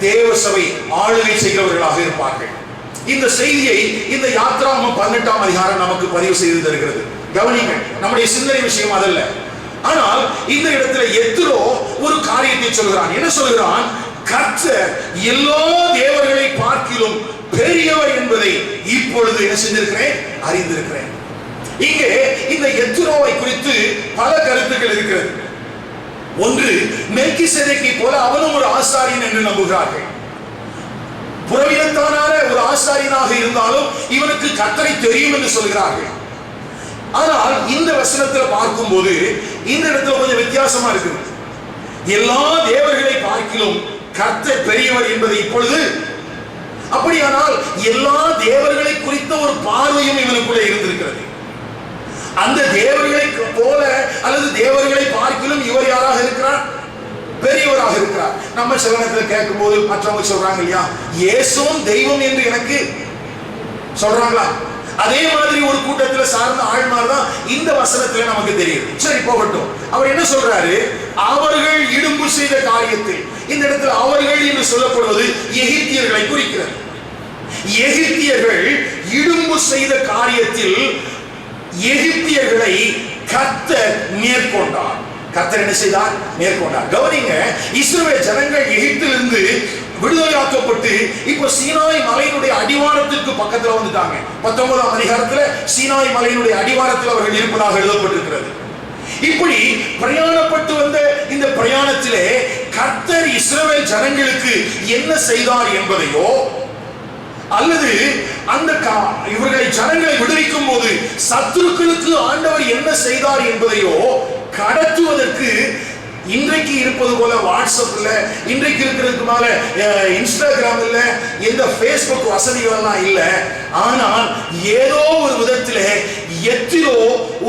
Speaker 2: தேவ சபை ஆளுகை செய்கிறவர்களாக இருப்பார்கள். இந்த செய்தியை இந்த யாத்ராகமம் 18ஆம் அதிகாரம் நமக்கு பதிவு செய்து தருகிறது. கவனிங்கள், நம்முடைய சிந்தனை விஷயம் அதல்ல. ஆனால் இந்த இடத்துல எத்திரோ ஒரு காரியத்தை சொல்கிறான். என்ன சொல்கிறான்? கர்த்தர் எல்லா தேவர்களை பார்க்கிலும் பெரியவர் என்பதை இப்பொழுது என்ன செஞ்சிருக்கிறேன், அறிந்திருக்கிறேன். இங்கே இந்த எத்ரோவை குறித்து பல கருத்துக்கள் இருக்கிறது. ஒன்று, மெல்கிசேதேக்கை போல அவனும் ஒரு ஆசாரியன் என்று நம்புகிறார்கள். புறவினத்தான ஒரு ஆசாரியனாக இருந்தாலும் இவனுக்கு கர்த்தரை தெரியும் என்று சொல்கிறார்கள். ஆனால் இந்த வசனத்தில் பார்க்கும்போது இந்த இடத்துல கொஞ்சம் வித்தியாசமா இருக்குது. எல்லா தேவர்களை பார்க்கிலும் கர்த்தர் பெரியவர் என்பது இப்பொழுது, அப்படியானால் எல்லா தேவர்களை குறித்த ஒரு பார்வையும் இவனுக்குள்ளே இருந்திருக்கிறது. அந்த தேவர்களை போல அல்லது தேவர்களை பார்க்கிலும் இவர் யாராக இருக்கிறார், பெரியவராக இருக்கிறார். நம்ம சில நேரத்தில் கேட்கும் போது மற்றவங்க சொல்றாங்க இல்லையா, இயேசுவும் தெய்வம் என்று எனக்கு சொல்றாங்களா? அதே மாதிரி ஒரு கூட்டத்தில் சார்ந்த ஆழ்மார் தான் இந்த வசனத்துல நமக்கு தெரியுது. சரி, போகட்டும். அவர் என்ன சொல்றாரு, அவர்கள் இடும்பு செய்த காரியத்தில், இந்த இடத்துல அவர்கள் என்று சொல்லப்படுவது எகிப்தியர்களை குறிக்கிறது. எகிப்தியர்கள் இடும்பு செய்த காரியத்தில் எகிப்தியர்களை கர்த்தர் மேற்கொண்டார். கர்த்தர் என்ன செய்தார், மேற்கொண்டார். கவனிங்க, இஸ்ரவேல் ஜனங்கள் எகிப்திலிருந்து விடுதலையாக்கப்பட்டு இப்ப சீனாய் மலையினுடைய அடிவாரத்திற்கு பக்கத்துல வந்துட்டாங்க. 19ஆம் அதிகாரத்துல சீனாய் மலையினுடைய அடிவாரத்தில் அவர்கள் இருப்பதாக எழுதப்பட்டிருக்கிறது. இப்படி பிரயாணப்பட்டு வந்த இந்த பிரயாணத்திலே கர்த்தர் இஸ்ரவேல் ஜனங்களுக்கு என்ன செய்தார் என்பதையோ, அல்லது அந்த இவர்களை ஜனங்களை விடுவிக்கும் போது சத்துருக்களுக்கு ஆண்டவர் என்ன செய்தார் என்பதையோ கடத்துவதற்கு இன்றைக்கு இருப்பது போல வாட்ஸ்அப்ல, இன்றைக்கு இருக்கிறதுக்கு மேல இன்ஸ்டாகிராம்ல, எந்த Facebook வசதிகள் எல்லாம் இல்ல. ஆனால் ஏதோ ஒரு விதத்திலே எத்திரோ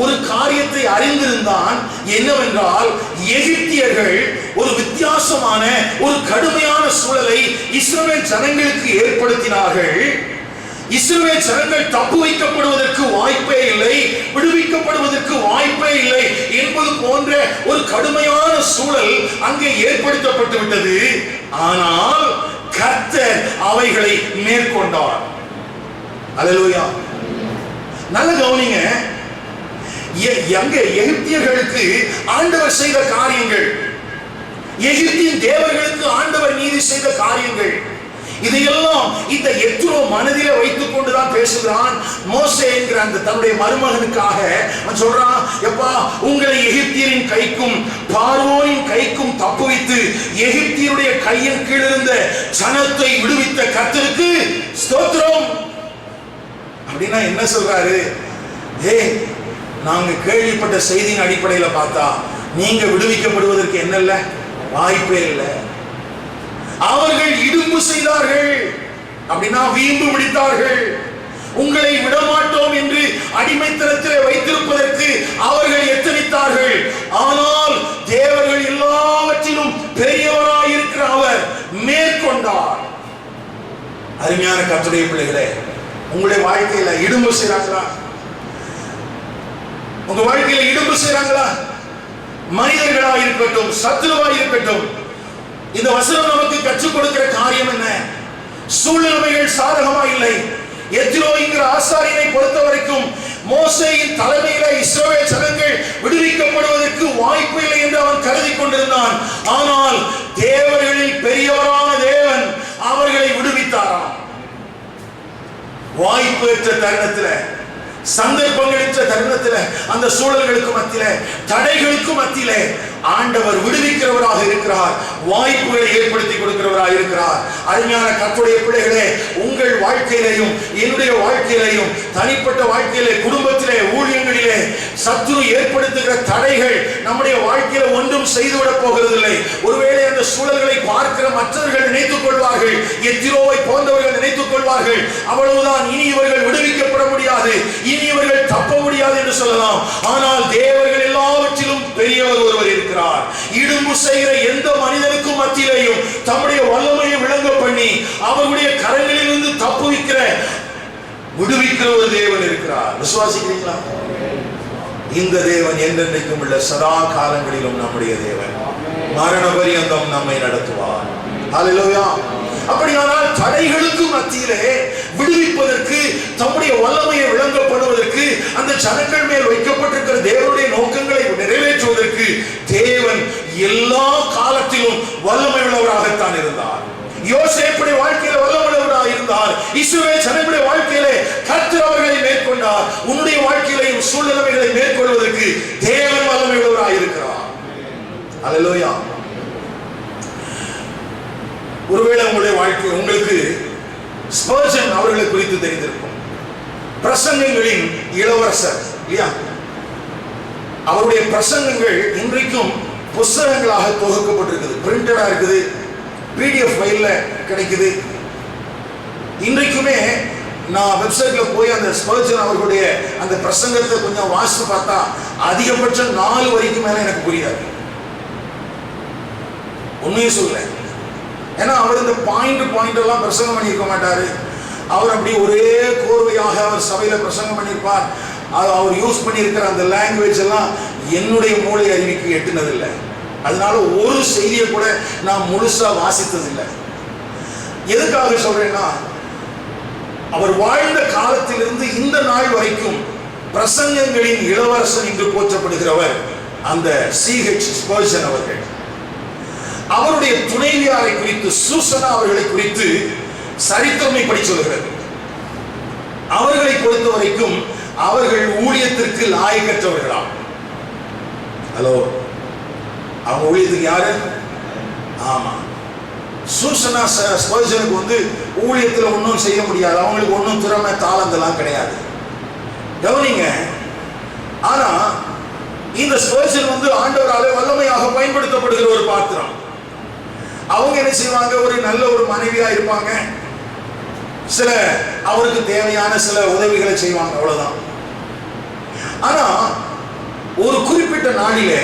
Speaker 2: ஒரு காரியத்தை அறிந்திருந்தான். என்னவென்றால், எகிப்தியர்கள் ஒரு வித்தியாசமான ஒரு கடுமையான சூழலை இஸ்ரவேல் ஜனங்களுக்கு ஏற்படுத்தினார்கள். இஸ்ரவேல் ஜனங்கள் தப்பு வைக்கப்படுவதற்கு வாய்ப்பே இல்லை, விடுவிக்கப்படுவதற்கு வாய்ப்பே இல்லை என்பது போன்ற ஒரு கடுமையான சூழல் அங்கே ஏற்படுத்தப்பட்டு விட்டது. ஆனால் கர்த்தர் அவைகளை மேற்கொண்டார். அல்லேலூயா. நல்ல கவனிங்க, எகிப்தியர்களுக்கு ஆண்டவர் செய்த காரியங்கள், எகிப்தின் தேவர்களுக்கு ஆண்டவர் நீதி செய்த காரியங்கள், இதையெல்லாம் இந்த எத்ரோ மனதிலே வைத்துக் கொண்டுதான் பேசுகிறான். மோசே என்கிற அந்த தன்னுடைய மருமகனுக்காக அவன் சொல்றான், எப்பா, உங்களை எகிப்தியரின் கைக்கும் பார்வோனின் கைக்கும் தப்புவித்து எகிப்தியருடைய கையின் கீழ் இருந்த ஜனத்தை விடுவித்த கர்த்தருக்கு ஸ்தோத்திரம். அப்படின்னா என்ன சொல்றாரு, நாங்க கேள்விப்பட்ட செய்தியின் அடிப்படையில் பார்த்தா நீங்க விடுவிக்கப்படுவதற்கு என்னல்ல, வாய்ப்பே இல்லை. அவர்கள் இடும்பு செய்தார்கள், அப்படின்னா வீம்பு பிடித்தார்கள். உங்களை விடமாட்டோம் என்று அடிமைத்தனத்தில் வைத்திருப்பதற்கு அவர்கள் எத்தனித்தார்கள். ஆனால் தேவர்கள் எல்லாவற்றிலும் பெரியவராயிருக்கிற அவர் மேற்கொண்டார். அருமையான கர்த்தருடைய பிள்ளைகளே, உங்களுடைய வாழ்க்கையில இடும்பு செய்றாங்களா? உங்க வாழ்க்கையில இடும்பு செய்றாங்களா? மனிதர்களா இருக்கட்டும், சத்துருவா இருக்கட்டும், இந்த வசனம் நமக்கு கற்றுக் கொடுக்கிற காரியம் என்ன? சூழ்நிலைகள் சாதகமா இல்லை. எத்ரோ என்கிற ஆசாரியனை பொறுத்த வரைக்கும் மோசேயின் தலைமையில இஸ்ரவேல் ஜனங்கள் விடுவிக்கப்படுவதற்கு வாய்ப்பு இல்லை என்று அவன் கருதி கொண்டிருந்தான். ஆனால் தேவர்களில் பெரியவரான தேவன் அவர்களை விடுவித்தாராம். வாய்ப்பு பெற்ற தருணத்தில், சந்தர்ப்பங்களற்ற தருணத்தில், அந்த சூழல்களுக்கு மத்தியிலே, தடைகளுக்கு மத்தியிலே ஆண்டவர் விடுவிக்கிறவராக இருக்கிறார், வாய்ப்புகளை ஏற்படுத்தி கொடுக்கிறவராக இருக்கிறார். அருமையான கர்த்தருடைய பிள்ளைகளே, உங்கள் வாழ்க்கையிலையும் என்னுடைய வாழ்க்கையிலையும் தனிப்பட்ட வாழ்க்கையிலே, குடும்பத்திலே, ஊழியங்களிலே சத்துரு ஏற்படுத்துகிற தடைகள் நம்முடைய வாழ்க்கையில ஒன்றும் செய்துவிடப் போகிறதில்லை. ஒருவேளை அந்த சூழல்களை பார்க்கிற மற்றவர்கள் நினைத்துக் கொள்வார்கள், எத்திரோவை போன்றவர்கள் நினைத்துக் கொள்வார்கள், அவ்வளவுதான், இனி இவர்கள் விடுவிக்கப்பட முடியாது, இனி இவர்கள் தப்ப முடியாது என்று சொல்லலாம். ஆனால் தேவர்கள் எல்லாவற்றிலும் பெரியவர் ஒருவர் இருக்கிறார். இடும்பு செய்கிற எந்த மனிதனுக்கும் மத்தியிலேயும் தம்முடைய வல்லமையை விளங்க பண்ணி அவருடைய கரங்களிலிருந்து தப்புவிக்கிற, விடுவிக்கிற ஒரு தேவன் இருக்கிறார். விசுவாசிக்கிறீங்களா? இந்த தேவன் என்றென்றைக்கும் உள்ள சதா காலங்களிலும் நம்முடைய தேவன். மரண பரியந்தம் நம்மை நடத்துவார். ஹல்லேலூயா. அப்படியானால் தடைகளுக்கு மத்தியிலே விடுவிப்பதற்கு, தம்முடைய வல்லமையை விளங்கப்படுவதற்கு, அந்த ஜனங்கள் மேல் வைக்கப்பட்டிருக்கிற தேவனுடைய நோக்கங்களை நிறைவேற்றுவதற்கு தேவன் எல்லா காலத்திலும் வல்லமை உள்ளவராகத்தான் இருந்தார். யோசேப்புடைய வாழ்க்கையில வல்லமை உள்ளவராக இருந்தார். இஸ்ரவேல் ஜனங்களுடைய வாழ்க்கையிலே சூழ்நிலைகளை மேற்கொள்வதற்கு தேவன் வல்லமை உள்ளவராய் இருக்கிறார். அல்லேலூயா. ஒருவேளை உங்களுடைய வாழ்க்கை உங்களுக்கு ஸ்பர்ஜன் அவர்களை குறித்து தெரிந்திருக்கும். பிரசங்கங்களின் இளவரசர் இல்லையா? அவருடைய பிரசங்கங்கள் இன்றைக்கும் புத்தகங்களாக தொகுக்கப்பட்டிருக்குது, பிரிண்டடா இருக்குது, PDF ஃபைல்ல கிடைக்குது. இன்றைக்குமே நான் வெப்சைட்ல போய் அந்த ஸ்பர்ஜன் அவர்களுடைய அந்த பிரசங்கத்தை கொஞ்சம் வாசித்து பார்த்தா அதிகபட்சம் 4 வரைக்கும் மேல எனக்கு புரியாது. உண்மையை சொல்ல, ஏன்னா அவர் இந்த பாயிண்ட் எல்லாம் பிரசங்கம் பண்ணியிருக்க மாட்டாரு. அவர் அப்படி ஒரே கோர்வையாக அவர் சபையில பிரசங்கம் பண்ணியிருப்பார். அவர் யூஸ் பண்ணியிருக்கிற அந்த லாங்குவேஜ் எல்லாம் என்னுடைய மூளை அறிவிக்கு எட்டுனதில்லை. அதனால ஒரு செய்தியை கூட நான் முழுசா வாசித்ததில்லை. எதுக்காக சொல்றேன்னா, அவர் வாழ்ந்த காலத்திலிருந்து இந்த நாள் வரைக்கும் பிரசங்கங்களின் இளவரசன் என்று போற்றப்படுகிறவர் அந்த C.H. ஸ்பர்ஜன் அவர்கள். அவருடைய துணைவியாரை குறித்து, சூசனா அவர்களை குறித்து சரித்திரம் இப்படி சொல்கிறது. அவர்களை பொறுத்த வரைக்கும் அவர்கள் ஊழியத்திற்கு லாயக்கற்றவர்களாம். ஹலோ, அவங்க ஊழியத்துக்கு யாரு? ஆமா, சூசனா ஸ்பர்ஜனுக்கு ஊழியத்தில் ஒன்றும் செய்ய முடியாது. அவங்களுக்கு ஒன்றும் திறமை தாளந்தெல்லாம் கிடையாது. கவனிங்க. ஆனா இந்த ஸ்பர்ஜன் ஆண்டவராலே வல்லமையாக பயன்படுத்தப்படுகிற ஒரு பாத்திரம். அவங்க என்ன செய்வாங்க? ஒரு நல்ல ஒரு மனைவியா இருப்பாங்க. சில அவருக்கு தேவையான சில உதவிகளை செய்வாங்க, அவ்வளவுதான். ஆனா ஒரு குறிப்பிட்ட நாளிலே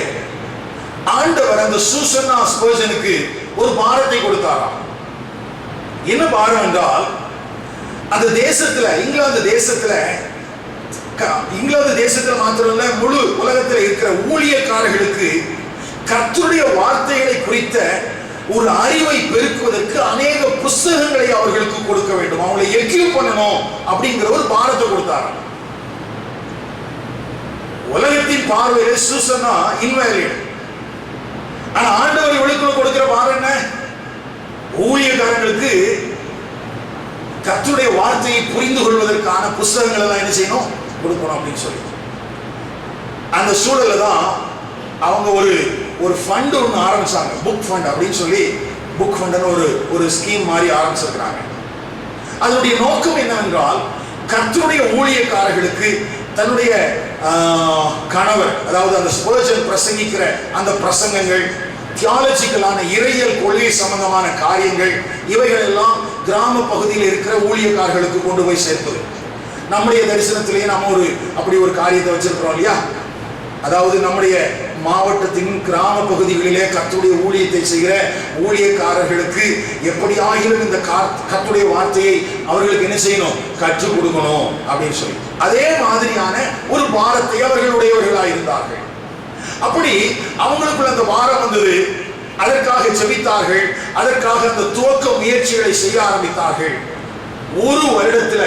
Speaker 2: ஆண்டவர் அந்த சூசன்னா ஸ்பர்ஜனுக்கு ஒரு பாரத்தை கொடுத்தாராம். என்ன பாரம் என்றால், அந்த தேசத்துல, இங்கிலாந்து தேசத்துல மாத்திரமல்ல, முழு உலகத்தில் இருக்கிற ஊழியக்காரர்களுக்கு கர்த்தருடைய வார்த்தைகளை குறித்த ஒரு அறிவை பெருக்குவதற்கு அநேக புஸ்தகங்களை அவர்களுக்கு கொடுக்க வேண்டும், அவங்களை எக்யூப் பண்ணணும் அப்படிங்கிற ஒரு பாரத்தை கொடுத்தாராம். உலகத்தின் பார்வையில சூசன்னா இன்வேலிட். ஆனா ஆண்டவர் இவளுக்குள்ள கொடுக்கிற பாரம் என்ன? ஊழியக்காரங்களுக்கு கர்த்தருடைய வார்த்தையை புரிந்து கொள்வதற்கான புஸ்தகங்கள் எல்லாம் என்ன செய்யணும்? கொடுக்கணும் அப்படின்னு சொல்லி. அந்த சூழல்ல தான் அவங்க ஒரு ஃபண்ட் ஒன்று ஆரம்பிச்சாங்க, புக் ஃபண்ட் அப்படின்னு சொல்லி. புக் ஃபண்ட் ஒரு ஸ்கீம் மாதிரி ஆரம்பிச்சிருக்கிறாங்க. அதனுடைய நோக்கம் என்னவென்றால், கர்த்தருடைய ஊழியக்காரர்களுக்கு தன்னுடைய கணவர், அதாவது அந்த ஸ்பர்ஜன் பிரசங்கிக்கிற அந்த பிரசங்கங்கள், தியாலஜிக்கலான இறையியல் கொள்கை சம்பந்தமான காரியங்கள், இவைகள் எல்லாம் கிராம பகுதியில் இருக்கிற ஊழியக்காரர்களுக்கு கொண்டு போய் சேர்ப்பது. நம்முடைய தரிசனத்திலேயே நம்ம அப்படி ஒரு காரியத்தை வச்சிருக்கிறோம் இல்லையா? அதாவது நம்முடைய மாவட்டத்தின் கிராம பகுதிகளிலே கர்த்தருடைய ஊழியத்தை செய்கிற ஊழியக்காரர்களுக்கு எப்படி ஆகிலும் இந்த கர்த்தருடைய வார்த்தையை அவர்களுக்கு என்ன செய்யணும்? கற்றுக் கொடுக்கணும் அப்படின்னு சொல்லி அதே மாதிரியான ஒரு பாரத்தை அவர்களுடையவர்களாக இருந்தார்கள். அப்படி அவங்களுக்குள்ள அந்த பாரம் வந்தது. அதற்காக ஜெபித்தார்கள். அதற்காக அந்த துவக்க முயற்சிகளை செய்ய ஆரம்பித்தார்கள். ஒரு வருடத்துல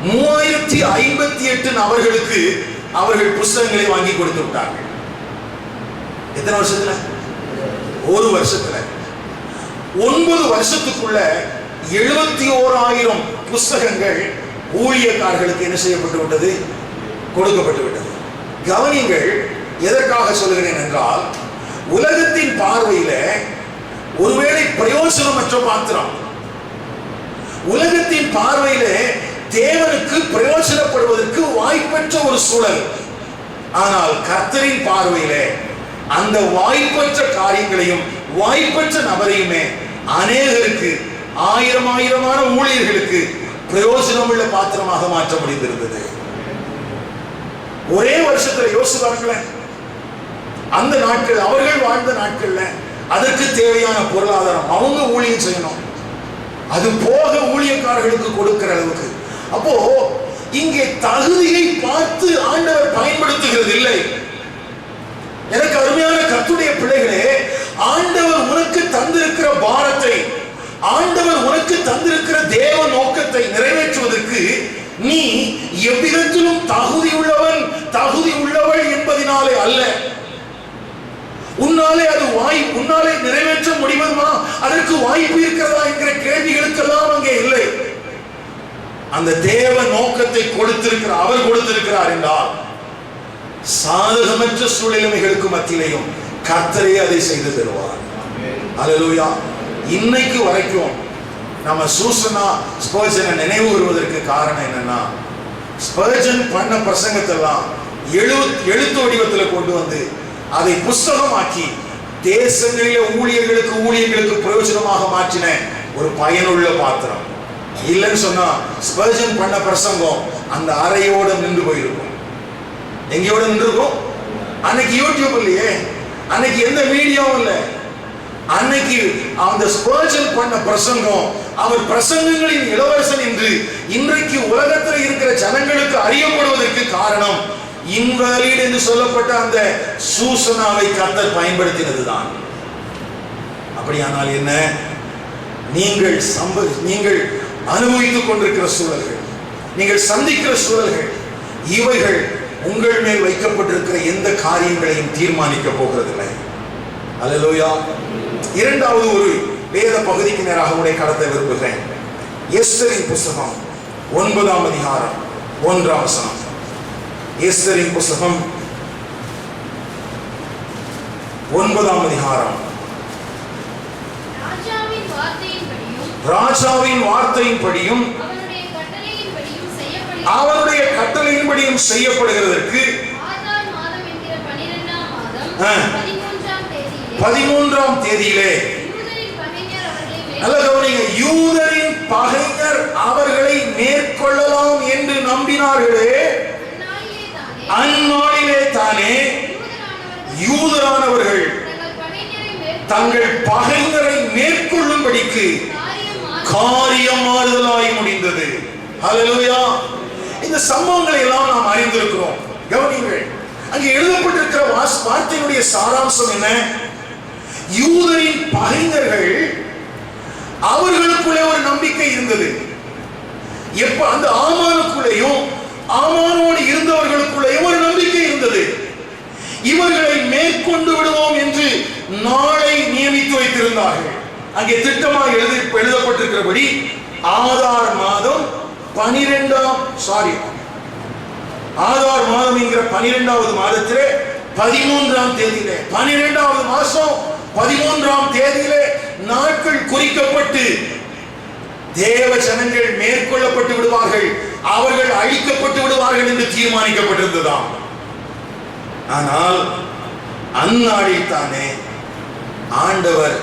Speaker 2: 3058 நபர்களுக்கு அவர்கள் புஸ்தகங்களை வாங்கி கொடுத்து விட்டார்கள். எத்தனை வருஷத்துல? ஒரு வருஷத்துல. 9 வருஷத்துக்குள்ள 71,000 புஸ்தகங்கள் ஊழியக்காரர்களுக்கு என்ன செய்யப்பட்டு விட்டது? கொடுக்கப்பட்டு விட்டது. கவனிங்கள், எதற்காக சொல்கிறேன் என்றால், உலகத்தின் பார்வையில ஒருவேளை பிரயோஜனமற்ற பாத்திரம், உலகத்தின் பார்வையில தேவனுக்கு பிரயோஜனப்படுவதற்கு வாய்ப்பற்ற ஒரு சூழல். ஆனால் கர்த்தரின் பார்வையிலே அந்த வாய்ப்பற்ற காரியங்களையும் வாய்ப்பற்ற நபரையுமே அநேகருக்கு, ஆயிரமான ஊழியர்களுக்கு பிரயோஜனம் உள்ள பாத்திரமாக மாற்ற முடிந்திருந்தது. ஒரே வருஷத்துல யோசிச்சு பாருங்களேன். அந்த நாட்கள், அவர்கள் வாழ்ந்த நாட்கள்ல அதற்கு தேவையான பொருளாதாரம் அவங்க ஊழியம் செய்யணும், அது போக ஊழியக்காரர்களுக்கு கொடுக்கிற அளவுக்கு. அப்போ இங்கே தகுதியை பார்த்து ஆண்டவர் பயன்படுத்துகிறது இல்லை. எனக்கு அருமையான கர்த்தருடைய பிள்ளைகளே, ஆண்டவர் உனக்கு தந்திருக்கிற பாரத்தை, ஆண்டவர் உனக்கு தந்திருக்கிற தேவ நோக்கத்தை நிறைவேற்றுவதற்கு நீ எவ்விதத்திலும் தகுதி உள்ளவள் என்பதினாலே அல்ல. உன்னாலே நிறைவேற்ற முடியுமா, அதற்கு வாய்ப்பு இருக்கிறதா என்கிற கேள்விகளுக்கெல்லாம் அங்கே இல்லை. அந்த தேவ நோக்கத்தை அவர் கொடுத்திருக்கிறார் என்றால் சாதகமற்ற சூழ்நிலைகளுக்கு மத்தியிலையும் கர்த்தரே அதை செய்து தருவார். அல்லேலூயா. இன்னைக்கு வரைக்கும் நம்ம சூசனா ஸ்பர்ஜனை நினைவு வருவதற்கு காரணம் என்னன்னா, ஸ்பர்ஜன் பண்ண பிரசங்கத்தெல்லாம் எழுத்து வடிவத்தில் கொண்டு வந்து அதை புஸ்தகமாக்கி தேசங்களிலே ஊழியர்களுக்கு பிரயோஜனமாக மாற்றின ஒரு பயனுள்ள பாத்திரம். இல்லைன்னு சொன்னா ஸ்பர்ஜன் பண்ண பிரசங்கம் அந்த அறையோட நின்று போயிருக்கும். எங்கேயோட நின்றுருக்கும்? அன்னைக்கு யூடியூப் இல்லையே, அன்னைக்கு எந்த மீடியாவும் இல்லை. அன்னைக்கு அந்த ஸ்பர்ஜன் பண்ண பிரசங்கம் அவர் பிரசங்கங்களின் இளவரசன் என்று இன்றைக்கு உலகத்தில் இருக்கிற ஜனங்களுக்கு அறியப்படுவதற்கு காரணம் இன்வாலிட் என்று சொல்லப்பட்ட அந்த சூசனாவை கர்த்தர் பயன்படுத்தினதுதான். அப்படியானால் என்ன? நீங்கள் அனுபவித்துக் கொண்டிருக்கிற சூழல்கள், நீங்கள் சந்திக்கிற சூழல்கள், இவைகள் உங்கள் மேல் வைக்கப்பட்டிருக்கிற எந்த காரியங்களையும் தீர்மானிக்க போகிறதில்லை. அல்லேலூயா. இரண்டாவது ஒரு வேத பகுதிக்கு நேராக உடைய கடத்த விரும்புகிறேன். எஸ்தரின் புஸ்தகம் 9ஆம் அதிகாரம் 1ஆம் வசனம். எஸ்தரின் புஸ்தகம் 9ஆம் அதிகாரம். ராஜாவின் வார்த்தையின்படியும் அவனுடைய கட்டளையின்படியும் செய்யப்படுகிறதற்கு 13ஆம் தேதியிலே, நல்ல கவனிங்க, யூதரின் பகைஞர் அவர்களை மேற்கொள்ளலாம் என்று நம்பினார்களே, அந்நாளிலே தானே யூதரானவர்கள் தங்கள் பகைஞரை மேற்கொள்ளும்படிக்கு காரியம் மாறுதலாய் முடிந்தது. ஹல்லேலூயா. இந்த சம்பவங்களை எல்லாம் நாம் அறிந்திருக்கிறோம். கவனிங்கள், அங்கே எழுதப்பட்டிருக்கிற வார்த்தையினுடைய சாராம்சம் என்ன? யூதரின் பகைஞர்கள் அவர்களுக்குள்ளே ஒரு நம்பிக்கை இருந்தது. எப்ப அந்த ஆமானுக்குள்ளேயும் ஆமானோடு இருந்தவர்களுக்குள்ளேயும் ஒரு நம்பிக்கை இருந்தது. இவர்களை மேற்கொண்டு விடுவோம் என்று நாளை நியமித்து வைத்திருந்தார்கள். அங்கே திட்டமாக எழுதப்பட்டிருக்கிறபடி ஆதார் மாதம் 12வது மாதத்திலே 13ஆம் தேதியிலே, 12வது மாசம் 13ஆம் தேதியிலே நாட்கள் குறிக்கப்பட்டு தேவ ஜனங்கள் மேற்கொள்ளப்பட்டு விடுவார்கள், அவர்கள் அழிக்கப்பட்டு விடுவார்கள் என்று தீர்மானிக்கப்பட்டிருந்ததாம். ஆனால் அந்நாளில் தானே ஆண்டவர்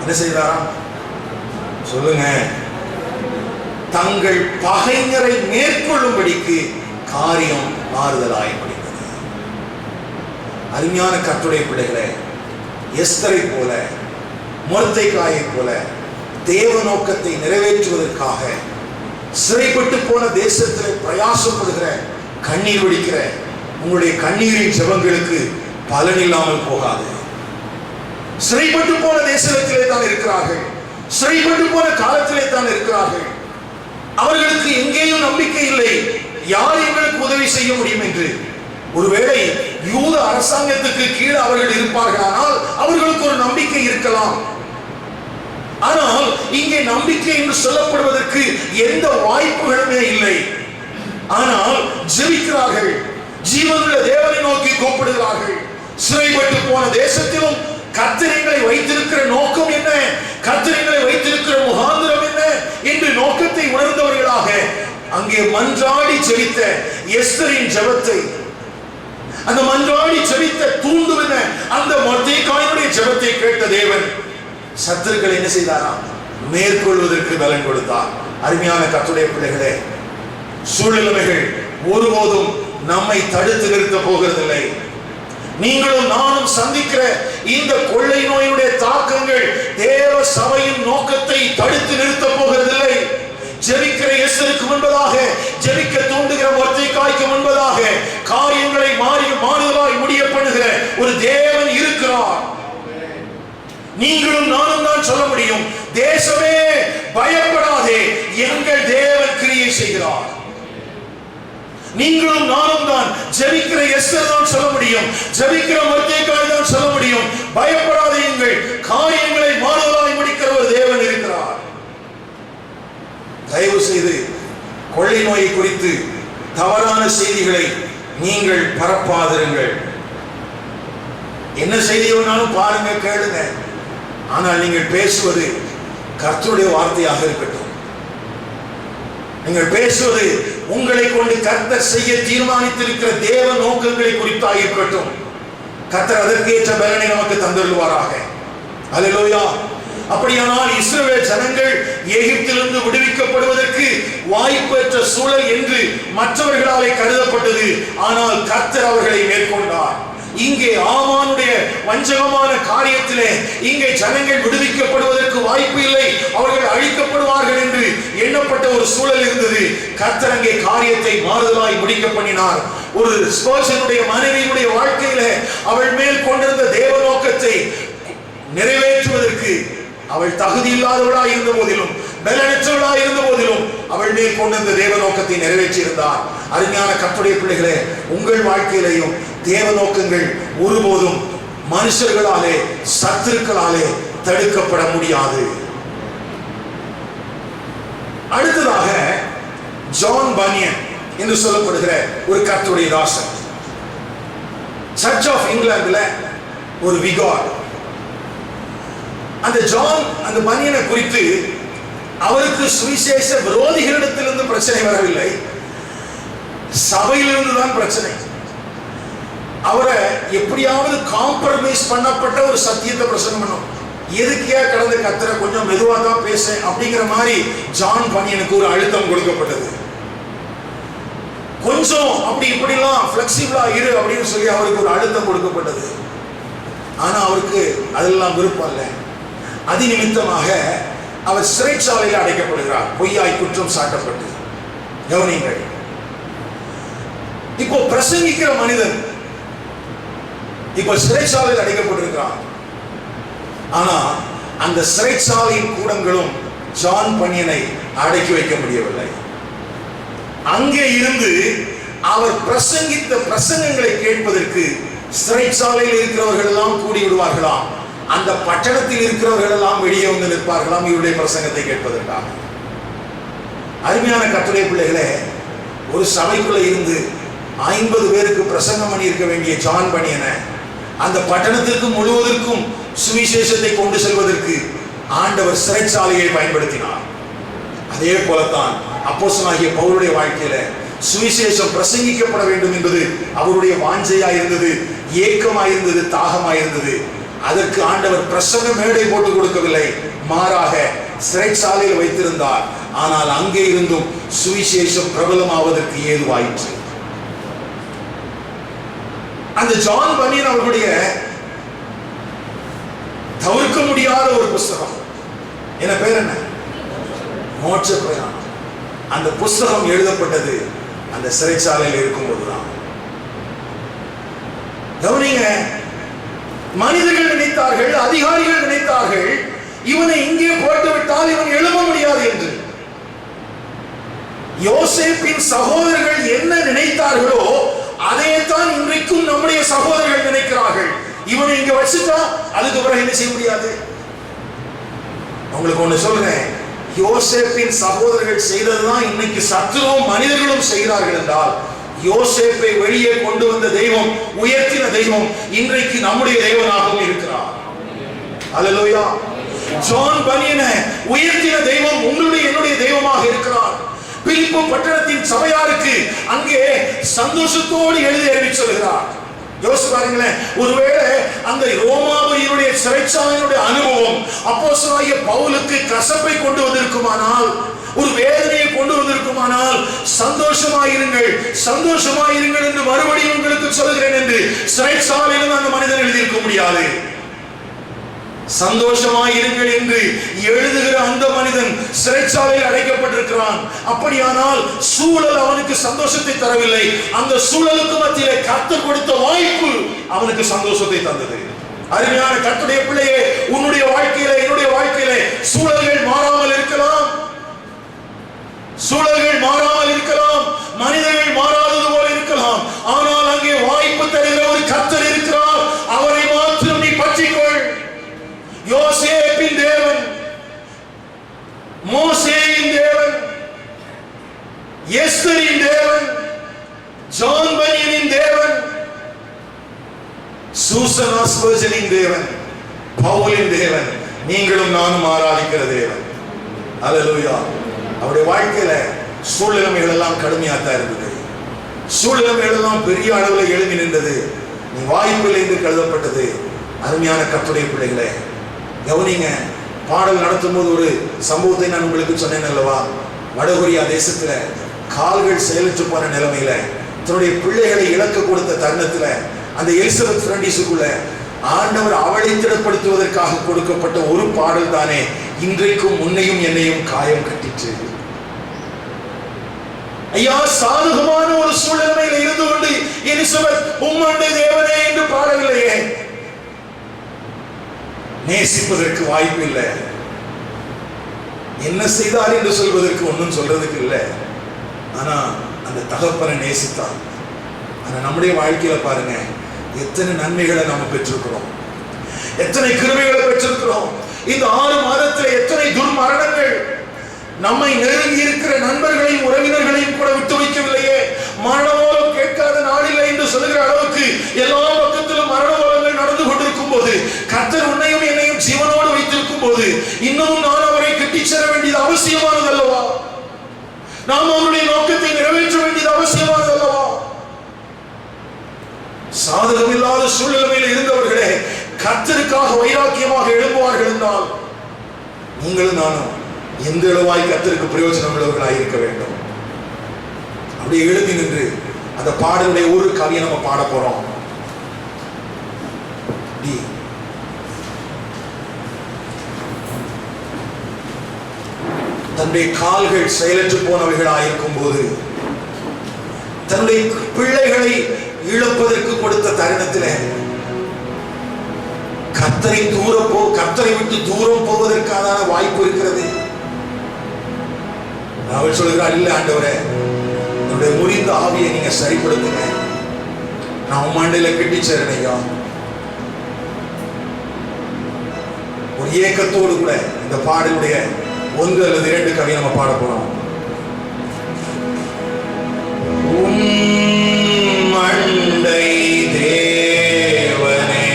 Speaker 2: என்ன செய்தாராம்? சொல்லுங்க. தங்கள் பகைஞரை மேற்கொள்ளும்படிக்கு காரியம் மாறுதலாய் முடிந்தது. அருமையான கர்த்தருடைய பிள்ளைகளே, எஸ்தரை போல, மொர்தெகாயை போல தேவ நோக்கத்தை நிறைவேற்றுவதற்காக சிறைப்பட்டு போன தேசத்தில் பிரயாசப்படுகிற, கண்ணீர் வடிக்கிற உங்களுடைய கண்ணீரின் ஜெபங்களுக்கு பலன் இல்லாமல் போகாது. சிறைப்பட்டு போன தேசத்திலே தான் இருக்கிறார்கள், சிறைப்பட்டு போன காலத்திலே தான் இருக்கிறார்கள். அவர்களுக்கு எங்கேயும் நம்பிக்கை இல்லை, யார் எங்களுக்கு உதவி செய்ய முடியும் என்று. ஒருவேளை யூத அரசாங்கத்துக்கு கீழே அவர்கள் இருப்பார்களானால் அவர்களுக்கு ஒரு நம்பிக்கை இருக்கலாம். ஆனால் இங்கே நம்பிக்கை என்று சொல்லப்படுவதற்கு எந்த வாய்ப்புகளுமே இல்லை. ஆனால் ஜெபிக்கிறார்கள், ஜீவனுள்ள தேவனை நோக்கி கூப்பிடுகிறார்கள். சிறைப்பட்டு போன தேசத்திலும் கர்த்தரை வைத்திருக்கிற நோக்கம் என்ன, கர்த்தரை வைத்திருக்கிற முகாந்திரம் என்ன என்று நோக்கத்தை உணர்ந்தவர்களாக அங்கே மன்றாடி ஜெபித்த எஸ்தரின் ஜெபத்தை, அந்த மன்றாடி ஜெபித்த தூண்டுவன அந்த மொர்தெகாயினுடைய ஜெபத்தை கேட்ட தேவன் சத்துருக்களை என்ன செய்தாராம்? மேற்கொள்வதற்கு பலன் கொடுத்தார். அருமையான கர்த்தருடைய பிள்ளைகளே, சூழ்நிலைகள் ஒருபோதும் நம்மை தடுத்து நிறுத்த போகிறதில்லை. நீங்களும் நானும் சந்திக்கிற இந்த கொள்ளை நோயினுடைய தாக்கங்கள் தேவ சபையின் நோக்கத்தை தடுத்து நிறுத்த போகிறதில்லை. ஜெபிக்கிற எஸ்தருக்கு முன்பதாக, ஜெபிக்க தூண்டுகிற மொர்தெகாய்க்கு முன்பதாக காரியங்களை மாறுதலாய் முடிய பண்ணுகிற ஒரு தேவன் இருக்கிறார். நீங்களும் நானும் தான் சொல்ல முடியும், தேசமே பயப்படாதே, எங்கள் தேவன் கிரியை செய்கிறார். நீங்களும் நானும் தான் ஜெபிக்கிற எஸ்தர் தான் சொல்ல முடியும், ஜெபிக்கிற மொர்தெகாய் தான் சொல்ல முடியும், பயப்படாதீங்கள், காரியங்களை மாறுதலாய் முடிக்கிற ஒரு தேவன் இருக்கிறார். தயவு செய்து கொள்ளை நோயை குறித்து தவறான செய்திகளை நீங்கள் பரப்பாதிருங்கள். என்ன செய்தி வேணாலும் பாருங்க, கேளுங்க. ஆனால் நீங்கள் பேசுவது கர்த்தருடைய வார்த்தையாக இருக்கட்டும். நீங்கள் பேசுவது உங்களை கொண்டு கர்த்தர் செய்ய தீர்மானித்திருக்கிற தேவ நோக்கங்களை குறித்தாக இருக்கட்டும். கர்த்தர் அதற்கேற்ற பலனை நமக்கு தந்தருள்வாராக. அல்லேலூயா. அப்படியானால் இஸ்ரவேல் ஜனங்கள் எகிப்திலிருந்து விடுவிக்கப்படுவதற்கு வாய்ப்பற்ற சூழல் என்று மற்றவர்களாலே கருதப்பட்டது. ஆனால் கர்த்தர் அவர்களை மேற்கொண்டார். இங்கே ஆமானுடைய வஞ்சகமான காரியத்திலே இங்கே ஜனங்கள் விடுவிக்கப்படுவதற்கு வாய்ப்பு இல்லை, அவர்கள் அழிக்கப்படுவார்கள் என்று எண்ணப்பட்ட ஒரு சூழல் இருந்தது. கர்த்தர் அங்கே காரியத்தை மாறுதலாய் முடிக்க பண்ணினார். ஒரு ஸ்பர்ஜனுடைய மனைவியுடைய வாழ்க்கையில அவள் மேல் கொண்டிருந்த தேவ நோக்கத்தை நிறைவேற்றுவதற்கு அவள் தகுதி இல்லாதவளாய் இருந்த போதிலும், பலனற்றவளாய் இருந்த போதிலும் அவள் மேல் கொண்டிருந்த தேவ நோக்கத்தை நிறைவேற்றி இருந்தார். அருமையான கர்த்தருடைய பிள்ளைகளே, உங்கள் வாழ்க்கையிலையும் தேவ நோக்கங்கள் ஒருபோதும் மனுஷர்களாலே, சத்துருக்களாலே தடுக்கப்பட முடியாது. அடுத்ததாக ஜான் பனியன் என்று சொல்லப்படுகிற ஒரு கர்த்தருடைய தாசன், சர்ச் ஆஃப் இங்கிலாந்துல ஒரு விகார். அந்த ஜான் அந்த பனியனை குறித்து அவருக்கு சுவிசேஷ விரோதிகளிடத்திலிருந்து பிரச்சனை வரவில்லை, சபையிலிருந்து தான் பிரச்சனை. அவரை எப்படியாவது காம்ப்ரமைஸ் பண்ணப்பட்ட ஒரு சத்தியத்தை பிரசங்கம் பண்ணும். எதுக்கே கடந்த கர்த்தரை கொஞ்சம் மெதுவா தான் பேச அப்படிங்கிற மாதிரி ஜான் பனியனுக்கு ஒரு அழுத்தம் கொடுக்கப்பட்டது. கொஞ்சம் அப்படி இப்படிலாம் பிளெக்சிபிளா இரு அப்படின்னு சொல்லி அவருக்கு ஒரு அழுத்தம் கொடுக்கப்பட்டது. ஆனா அவருக்கு அதெல்லாம் விருப்பம் இல்லை. அதி நிமித்தமாக அவர் சிறைச்சாலையில் அடைக்கப்படுகிறார், பொய்யாய் குற்றம் சாட்டப்பட்டு. கவனிங்கள், இப்போ பிரசங்கிக்கிற மனிதன் இப்போ சிறைச்சாலையில் அடைக்கப்பட்டிருக்கிறார். ஆனா அந்த சிறைச்சாலையின் கூடங்களும் ஜான் பனியனை அடக்கி வைக்க முடியவில்லை. அங்கே இருந்து அவர் பிரசங்கித்த பிரசங்கங்களை கேட்பதற்கு சிறைச்சாலையில் இருக்கிறவர்கள் எல்லாம் கூடி விடுவார்களாம். அந்த பட்டணத்தில் இருக்கிறவர்கள் எல்லாம் வெளியே வந்து நிற்பார்களாம் இவருடைய பிரசங்கத்தை கேட்பதற்காக. அருமையான கர்த்தருடைய பிள்ளைகளே, ஒரு சபைக்குள்ள இருந்து 50 பேருக்கு பிரசங்கம் பண்ணி இருக்க வேண்டிய ஜான் பனியனை அந்த பட்டணத்திற்கு முழுவதற்கும் சுவிசேஷத்தை கொண்டு செல்வதற்கு ஆண்டவர் சிறைச்சாலையை பயன்படுத்தினார். அதே போலத்தான் அப்போஸ்தலனாகிய பவுலுடைய வாழ்க்கையில சுவிசேஷம் பிரசங்கிக்கப்பட வேண்டும் என்பது அவருடைய வாஞ்சையா இருந்தது, ஏக்கமா இருந்தது, தாகமா இருந்தது. அதற்கு ஆண்டவர் பிரசங்க மேடை போட்டு கொடுக்கவில்லை, மாறாக சிறைச்சாலையில் வைத்திருந்தார். ஆனால் அங்கே இருந்தும் சுவிசேஷம் பிரபலமாவதற்கு ஏதுவாயிற்று. அந்த ஜான் பனியன் அவர்களுடைய தவிர்க்க முடியாத ஒரு புஸ்தகம், என்ன பேர் என்ன, மோட்ச பிரயாணம். அந்த புஸ்தகம் எழுதப்பட்டது அந்த சிறைச்சாலையில் இருக்கும்போதுதான். கவனிங்க, மனிதர்கள் நினைத்தார்கள், அதிகாரிகள் நினைத்தார்கள், இவனை இங்கே போட்டுவிட்டால் இவன் எழுத முடியாது என்று. யோசேப்பின் சகோதரர்கள் என்ன நினைத்தார்களோ அதைத்தான் இன்றைக்கும் நம்முடைய சகோதரர்கள் நினைக்கிறார்கள். இவனை இங்க வச்சுட்டா அதுக்கு பிறகு என்ன செய்ய முடியாது. உங்களுக்கு ஒண்ணு சொல்றேன், யோசேப்பின் சகோதரர்கள் செய்ததுதான் இன்னைக்கு சத்துருவும் மனிதர்களும் செய்கிறார்கள் என்றால், யோசேப்பை வெளியே கொண்டு வந்த தெய்வம், உயர்த்தின தெய்வம் இன்றைக்கு நம்முடைய தெய்வனாகவும் இருக்கிறார். அல்லேலூயா. ஜான் பனியனை உயர்த்தின தெய்வம் உங்களுடைய என்னுடைய தெய்வமாக இருக்கிறார். பிலிப்பு பட்டணத்தின் சபையாருக்கு அங்கே சந்தோஷத்தோடு எழுதி அறிவித்து சொல்கிறார். யோசிச்சு பாருங்களேன், ஒருவேளை அந்த ரோமாபுரியினுடைய சிறைச்சாலையினுடைய அனுபவம் அப்போஸ்தலனாகிய பவுலுக்கு கசப்பை கொண்டு வந்திருக்குமானால், ஒரு வேதனையை கொண்டு வந்திருக்குமானால், சந்தோஷமாயிருங்கள் சந்தோஷமாயிருங்கள் என்று மறுபடியும் உங்களுக்கு சொல்கிறேன் என்று சிறைச்சாலையில் அந்த மனிதன் எழுதியிருக்க முடியாது. சந்தோஷமாயிருங்கள் என்று எழுதுகிற அந்த மனிதன் சிறைச்சாலையில் அடைக்கப்பட்டிருக்கிறான். அப்படியானால் சூழல் அவனுக்கு சந்தோஷத்தை தரவில்லை, அந்த சூழலுக்கு மத்தியிலே கர்த்தர் கொடுத்த வாய்ப்பு அவனுக்கு சந்தோஷத்தை தந்தது. அருமையான கர்த்தருடைய பிள்ளையே, உன்னுடைய வாழ்க்கையிலே என்னுடைய வாழ்க்கையிலே சூழல்கள் மாறாமல் இருக்கலாம், சூழல்கள் மாறாமல் இருக்கலாம், மனிதர்கள் மாறாதது போல இருக்கலாம். ஆனால் அங்கே வாய்ப்பு தருகிற ஒரு கர்த்தர் இருக்கிறார், அவரை மாத்திரம் நீ பற்றிக்கொள். யோசேப்பின் தேவன், மோசேயின் தேவன், சூசனா ஸ்பர்ஜனின் தேவன், பவுலின் தேவன், நீங்களும் நானும் ஆராதிக்கிற தேவன். அல்லேலூயா. அவருடைய வாழ்க்கையில சூழ்நிலைமைகள் எல்லாம் கடுமையாத்தான் இருந்தது. சூழ்நிலைமைகள் எல்லாம் பெரிய அளவில் எழுதி நின்றது. நீ வாய்ப்பில்லை என்று கருதப்பட்டது. அருமையான கர்த்தருடைய பிள்ளைகளே, கவனிங்க. பாடல் நடத்தும் போது ஒரு சம்பவத்தை நான் உங்களுக்கு சொன்னேன் அல்லவா? வடகொரியா தேசத்துல கால்கள் செயலற்று போன நிலைமையில தன்னுடைய பிள்ளைகளை இழக்க கொடுத்த தருணத்துல அந்த எலிசபெத் பிரான்டிஸுக்குள்ள ஆண்டவர் அவளை திடப்படுத்துவதற்காக கொடுக்கப்பட்ட ஒரு பாடல் தானே இன்றைக்கும் உன்னையும் என்னையும் காயம் கட்டிற்று. ஐயா, சாதகமான ஒரு சூழ்நிலையில இருந்து கொண்டு எலிசபெத் உம்மாண்டே தேவனே என்று பாடவில்லையே. நேசிப்பதற்கு வாய்ப்பு இல்லை. என்ன செய்தார் என்று சொல்வதற்கு ஒன்றும் சொல்றதுக்கு இல்லை. ஆனா அந்த தகப்பனை நேசித்தார். ஆனா நம்முடைய வாழ்க்கையில பாருங்க, எத்தனை நன்மைகளை நம்ம பெற்றிருக்கிறோம், எத்தனை கிருபைகளை பெற்றிருக்கிறோம். இந்த 6 மாதத்தில் எத்தனை துர்மரணங்கள். நம்மை நெருங்கி இருக்கிற நண்பர்களையும் உறவினர்களையும் கூட விட்டு வைக்கவில்லையே. மரணமோலம் கேட்காத நாளில்லை என்று சொல்லுகிற அளவுக்கு எல்லா பக்கத்திலும் மரணமோலங்கள் நடந்து கொண்டிருக்கும் போது, கர்த்தர் உன்னையும் என்னையும் ஜீவனோடு வைத்திருக்கும் போது, இன்னமும் நான் அவரை கட்டிச் சேர வேண்டியது அவசியமானது அல்லவா? நாம் அவருடைய நோக்கத்தை நிறைவேற்ற வேண்டியது அவசியமானது அல்லவா? சாதகம் இல்லாத சூழ்நிலையில் இருந்தவர்களே கர்த்தருக்காக வைராக்கியமாக எழும்புவார்கள் என்றால், நீங்களும் நானும் எந்த அளவாய் கர்த்தருக்கு பிரயோஜனம் உள்ளவர்களாக இருக்க வேண்டும். அப்படியே எழுதி நின்று அந்த பாடலுடைய ஒரு கவியை நம்ம பாட போறோம். தன்னுடைய கால்கள் செயலற்று போனவைகளாயிருக்கும் போது, தன்னுடைய பிள்ளைகளை இழப்பதற்கு கொடுத்த தருணத்தில் கர்த்தரை விட்டு தூரம் போவதற்கான வாய்ப்பு இருக்கிறது. அவள் சொல்கிறாள், இல்ல ஆண்டவரே, என்னுடைய முறிந்த ஆவியை நீங்க சரிப்படுத்துங்க, நான் உம்மாண்டையில கட்டி சேரேன் ஐயா. ஒரு ஏக்கத்தோடு கூட இந்த பாடலுடைய 1 அல்லது 2 கவியை நம்ம பாட போறோம். உம்மண்டை தேவனே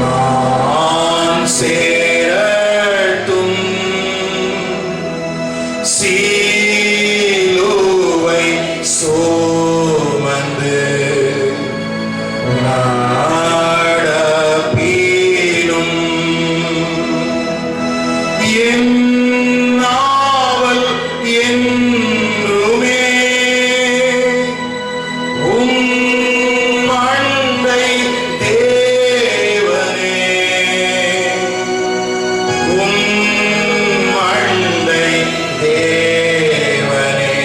Speaker 2: நான் சேரட்டும், சிலுவை சுமந்து நடப்பினும் என் நாவல் என்றுமே உம்மண்டை தேவனே, உம்மண்டை தேவனே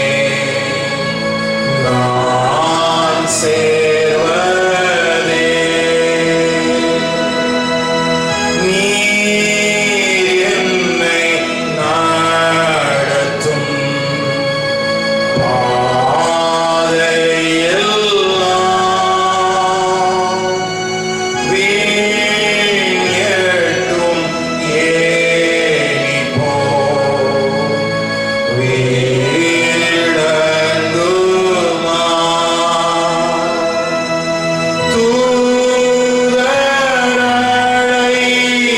Speaker 2: நான் சேர்வதே. நீர் என்னை நடத்தும் பாதையெல்லாம் வீணெட்டும் ஏணி போல் வீழந்துமா.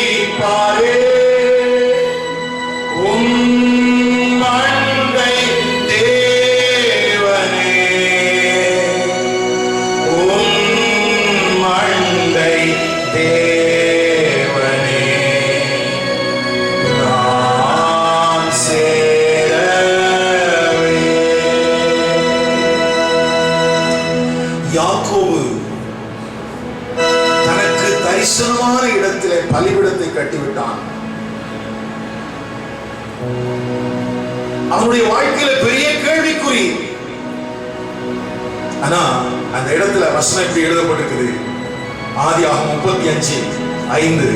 Speaker 2: தூதரழைப்பாரே உம்மண்டை தேவனே, உம்மண்டை தேவனே நான் சேரவே. யாக்கோபு தனக்கு தரிசனமான இடத்திலே பலிபீடத்தை கட்டிவிட்டான். அவனுடைய வாழ்க்கையில பெரிய கேள்விக்குறி. ஆனா அந்த இடத்துல வசனம் இப்படி எழுதப்பட்டிருக்குது. ஆதியாகமம் 35:5,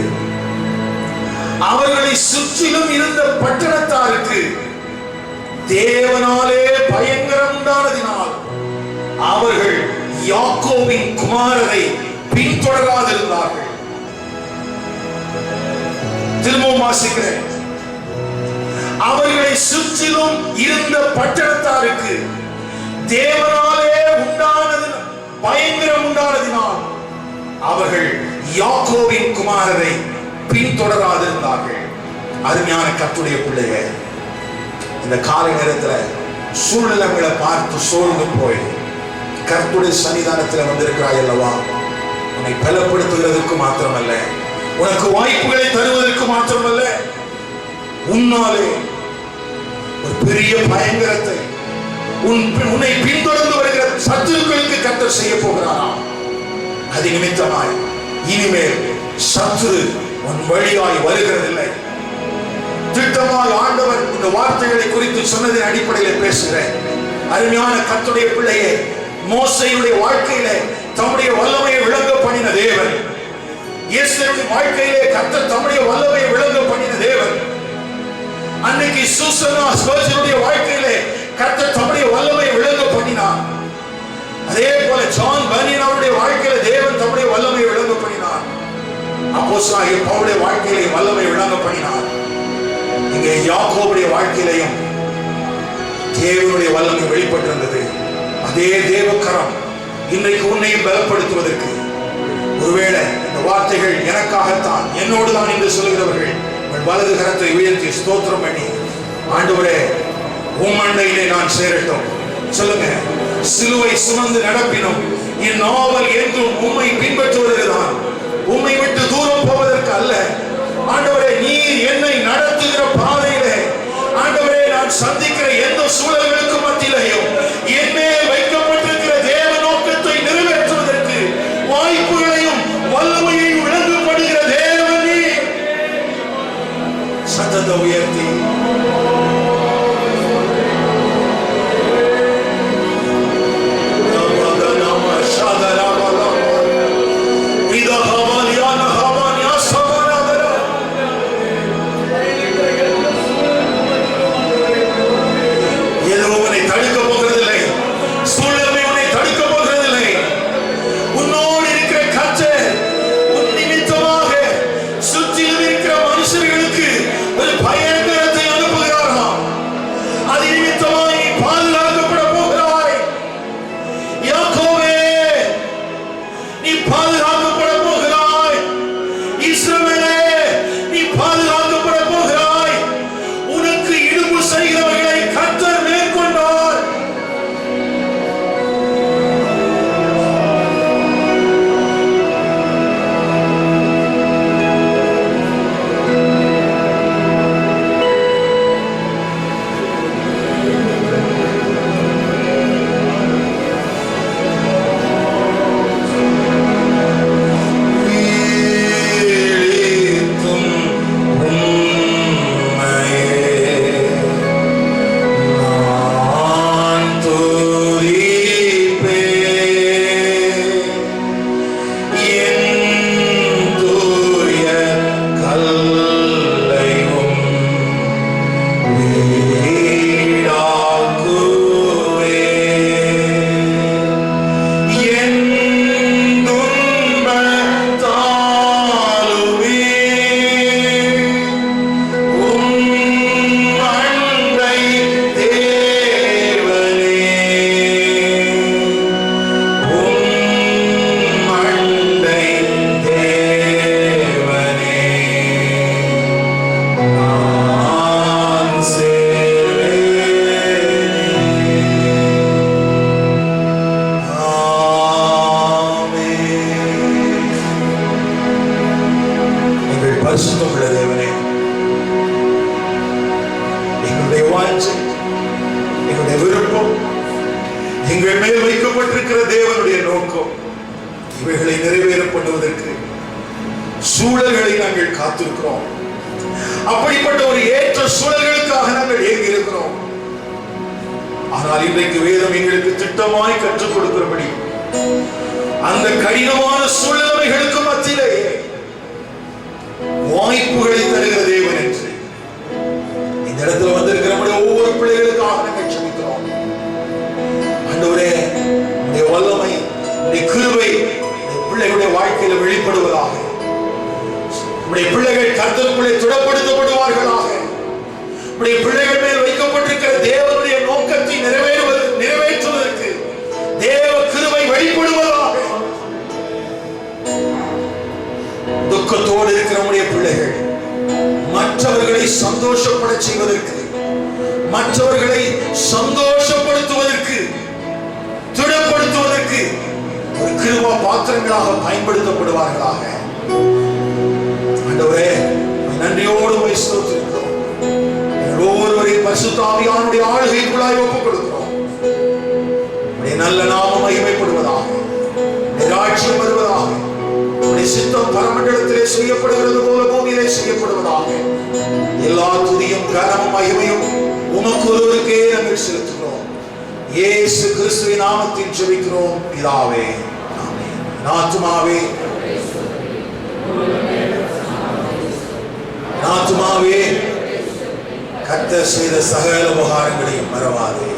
Speaker 2: அவர்களை சுற்றிலும் இருந்த பட்டணத்தாருக்கு தேவனாலே பயங்கரம் உண்டானதினால் அவர்கள் யாக்கோபின் குமாரரை பின்தொடராதிருந்தார்கள். திரும்பவும் வாசிக்கிறேன். அவர்களை சுற்றிலும் இருந்த பட்டணத்தாருக்கு தேவனாலே உண்டானது பயங்கரம் உண்டானதினால் அவர்கள் யாக்கோபின் குமாரரை பின்தொடராதிருந்தார்கள். அருமையான கர்த்தருடைய பிள்ளையே, இந்த காலை நேரத்தில் சூழ்நிலைகளை பார்த்து சோர்ந்து போய் கர்த்தருடைய சன்னிதானத்தில் வந்திருக்கிறாய் அல்லவா? உன்னை பலப்படுத்துகிறதுக்கு மாத்திரமல்ல, உனக்கு வாய்ப்புகளை தருவதற்கு மாத்திரமல்ல, உன்னாலே ஒரு பெரிய பயங்கரத்தை உன்னை பின்தொடர்ந்து வருகிற சத்துருக்களுக்கு கர்த்தர் செய்ய போகிறாராம். அது நிமித்தமாய் இனிமேல் சத்துரு உன் வழியாய் வருகிறதில்லை. திட்டமாய் ஆண்டவர் இந்த வார்த்தைகளை குறித்து சொன்னதின் அடிப்படையில் பேசுகிறேன். அருமையான கர்த்தருடைய பிள்ளையே, மோசேயுடைய வாழ்க்கையிலே தம்முடைய வல்லமையை விளங்க பண்ணின தேவன், இயேசுவின் வாழ்க்கையிலே கர்த்தர் தம்முடைய வல்லமையை விளங்க பண்ணின தேவன், அன்னைக்கு சூசன்னா ஸ்பர்ஜனுடைய வாழ்க்கையிலே கர்த்தர் தம்முடைய வல்லமையை விளங்க பண்ணினார். அதே போல ஜான் பனியன் அவருடைய வாழ்க்கையில தேவன் தம்முடைய வல்லமையை விளங்க பண்ணினார். அப்போஸ்தலனாகிய பவுலுடைய வாழ்க்கையிலே வல்லமையை விளங்க பண்ணினார். இங்கே யாக்கோபுடைய வாழ்க்கையிலையும் தேவனுடைய வல்லமை வெளிப்பட்டிருந்தது. அதே தேவக்கரம் இன்றைக்கு உன்னையும் பலப்படுத்துவதற்கு, ஒருவேளை இந்த வார்த்தைகள் எனக்காகத்தான், என்னோடு தான் என்று சொல்கிறவர்கள் உங்கள் வலது கரத்தை உயர்த்தி ஸ்தோத்திரம் பண்ணி, ஆண்டவரே உம் அண்டையிலே நான் சேரட்டும் சொல்லுங்க. சிலுவை சுமந்து நடப்பினும் என் நாவல் என்றும் உம்மை பின்பற்றுவதற்குதான், உம்மை விட்டு தூரம் போவதற்கு அல்ல. ஆண்டவரே, நீர் என்னை நடத்துகிற பாதையிலே, ஆண்டவரே, நான் சந்திக்கிற எந்த சூழல்களுக்கு மத்தியிலையும் என்னே வைக்கப்பட்டிருக்கிற தேவ நோக்கத்தை நிறைவேற்றுவதற்கு வாய்ப்புகளையும் வல்லமையையும் விளங்கப்படுகிற தேவனே. சத்தத்தை உயர்த்தி எங்கள் மேல் வைக்கப்பட்டிருக்கிற தேவனுடைய நோக்கம் இவைகளை நிறைவேற பண்ணுவதற்கு சூழல்களை நாங்கள் காத்திருக்கிறோம். அப்படிப்பட்ட ஒரு ஏற்ற சூழல்களுக்காக நாங்கள் ஏங்கி இருக்கிறோம். ஆனால் இன்றைக்கு வேதம் எங்களுக்கு திட்டமாய் கற்றுக் கொடுக்கிறபடி அந்த கடினமான சூழ்நிலைகளுக்கு மத்தியிலே வாய்ப்புகளை தருகிற தேவன் என்று இந்த இடத்துல வந்திருக்கிற ஒவ்வொரு பிள்ளைகளுக்காக நாங்கள் ஜெபிக்கிறோம். ஆண்டவரே, உம்முடைய வல்லமை, உம்முடைய கிருபை பிள்ளைகளுடைய வாழ்க்கையில் வெளிப்படுவதாக. உம்முடைய பிள்ளைகள் கர்த்தருக்குள்ளே திடப்படுத்தப்படுவார்களாக. உம்முடைய பிள்ளைகள் மேல் வைக்கப்பட்டிருக்கிற தேவனுடைய நோக்கத்தை நிறைவேற்றுவதற்கு தேவ கிருபை வெளிப்படுவதாக. குடும்பத்தோடு இருக்கிற நம்முடைய பிள்ளைகள் மற்றவர்களை சந்தோஷப்பட செய்வதற்கு, மற்றவர்களை சந்தோஷப்படுத்துவதற்கு, திடப்படுத்துவதற்கு ஒரு கிருபா பாத்திரங்களாக பயன்படுத்தப்படுவார்களாக. ஆண்டவரே, நன்றியோடு போய் ஸ்தோத்திரிக்கிறோம். ஒவ்வொருவரையும் பரிசுத்த ஆவியானுடைய ஆளுகைக்குள்ளாய் ஒப்புக் கொடுக்கிறோம். நல்ல நாமம் மகிமைப்படுவதாக, ராஜ்யம் வருவதாக, சித்தம் பரமண்டலத்திலே செய்யப்படுகிறது போல பூமியிலே செய்யப்படுவதாக. எல்லா துதியும் கனமும் மகிமையும் உமக்கு ஒருவருக்கே நாங்கள் செலுத்துகிறோம். இயேசு கிறிஸ்துவின் நாமத்தில் ஜெபிக்கிறோம் பிதாவே, ஆமென். ஆத்துமாவே கர்த்தர் செய்த சகல உபகாரங்களையும் மறவாதே.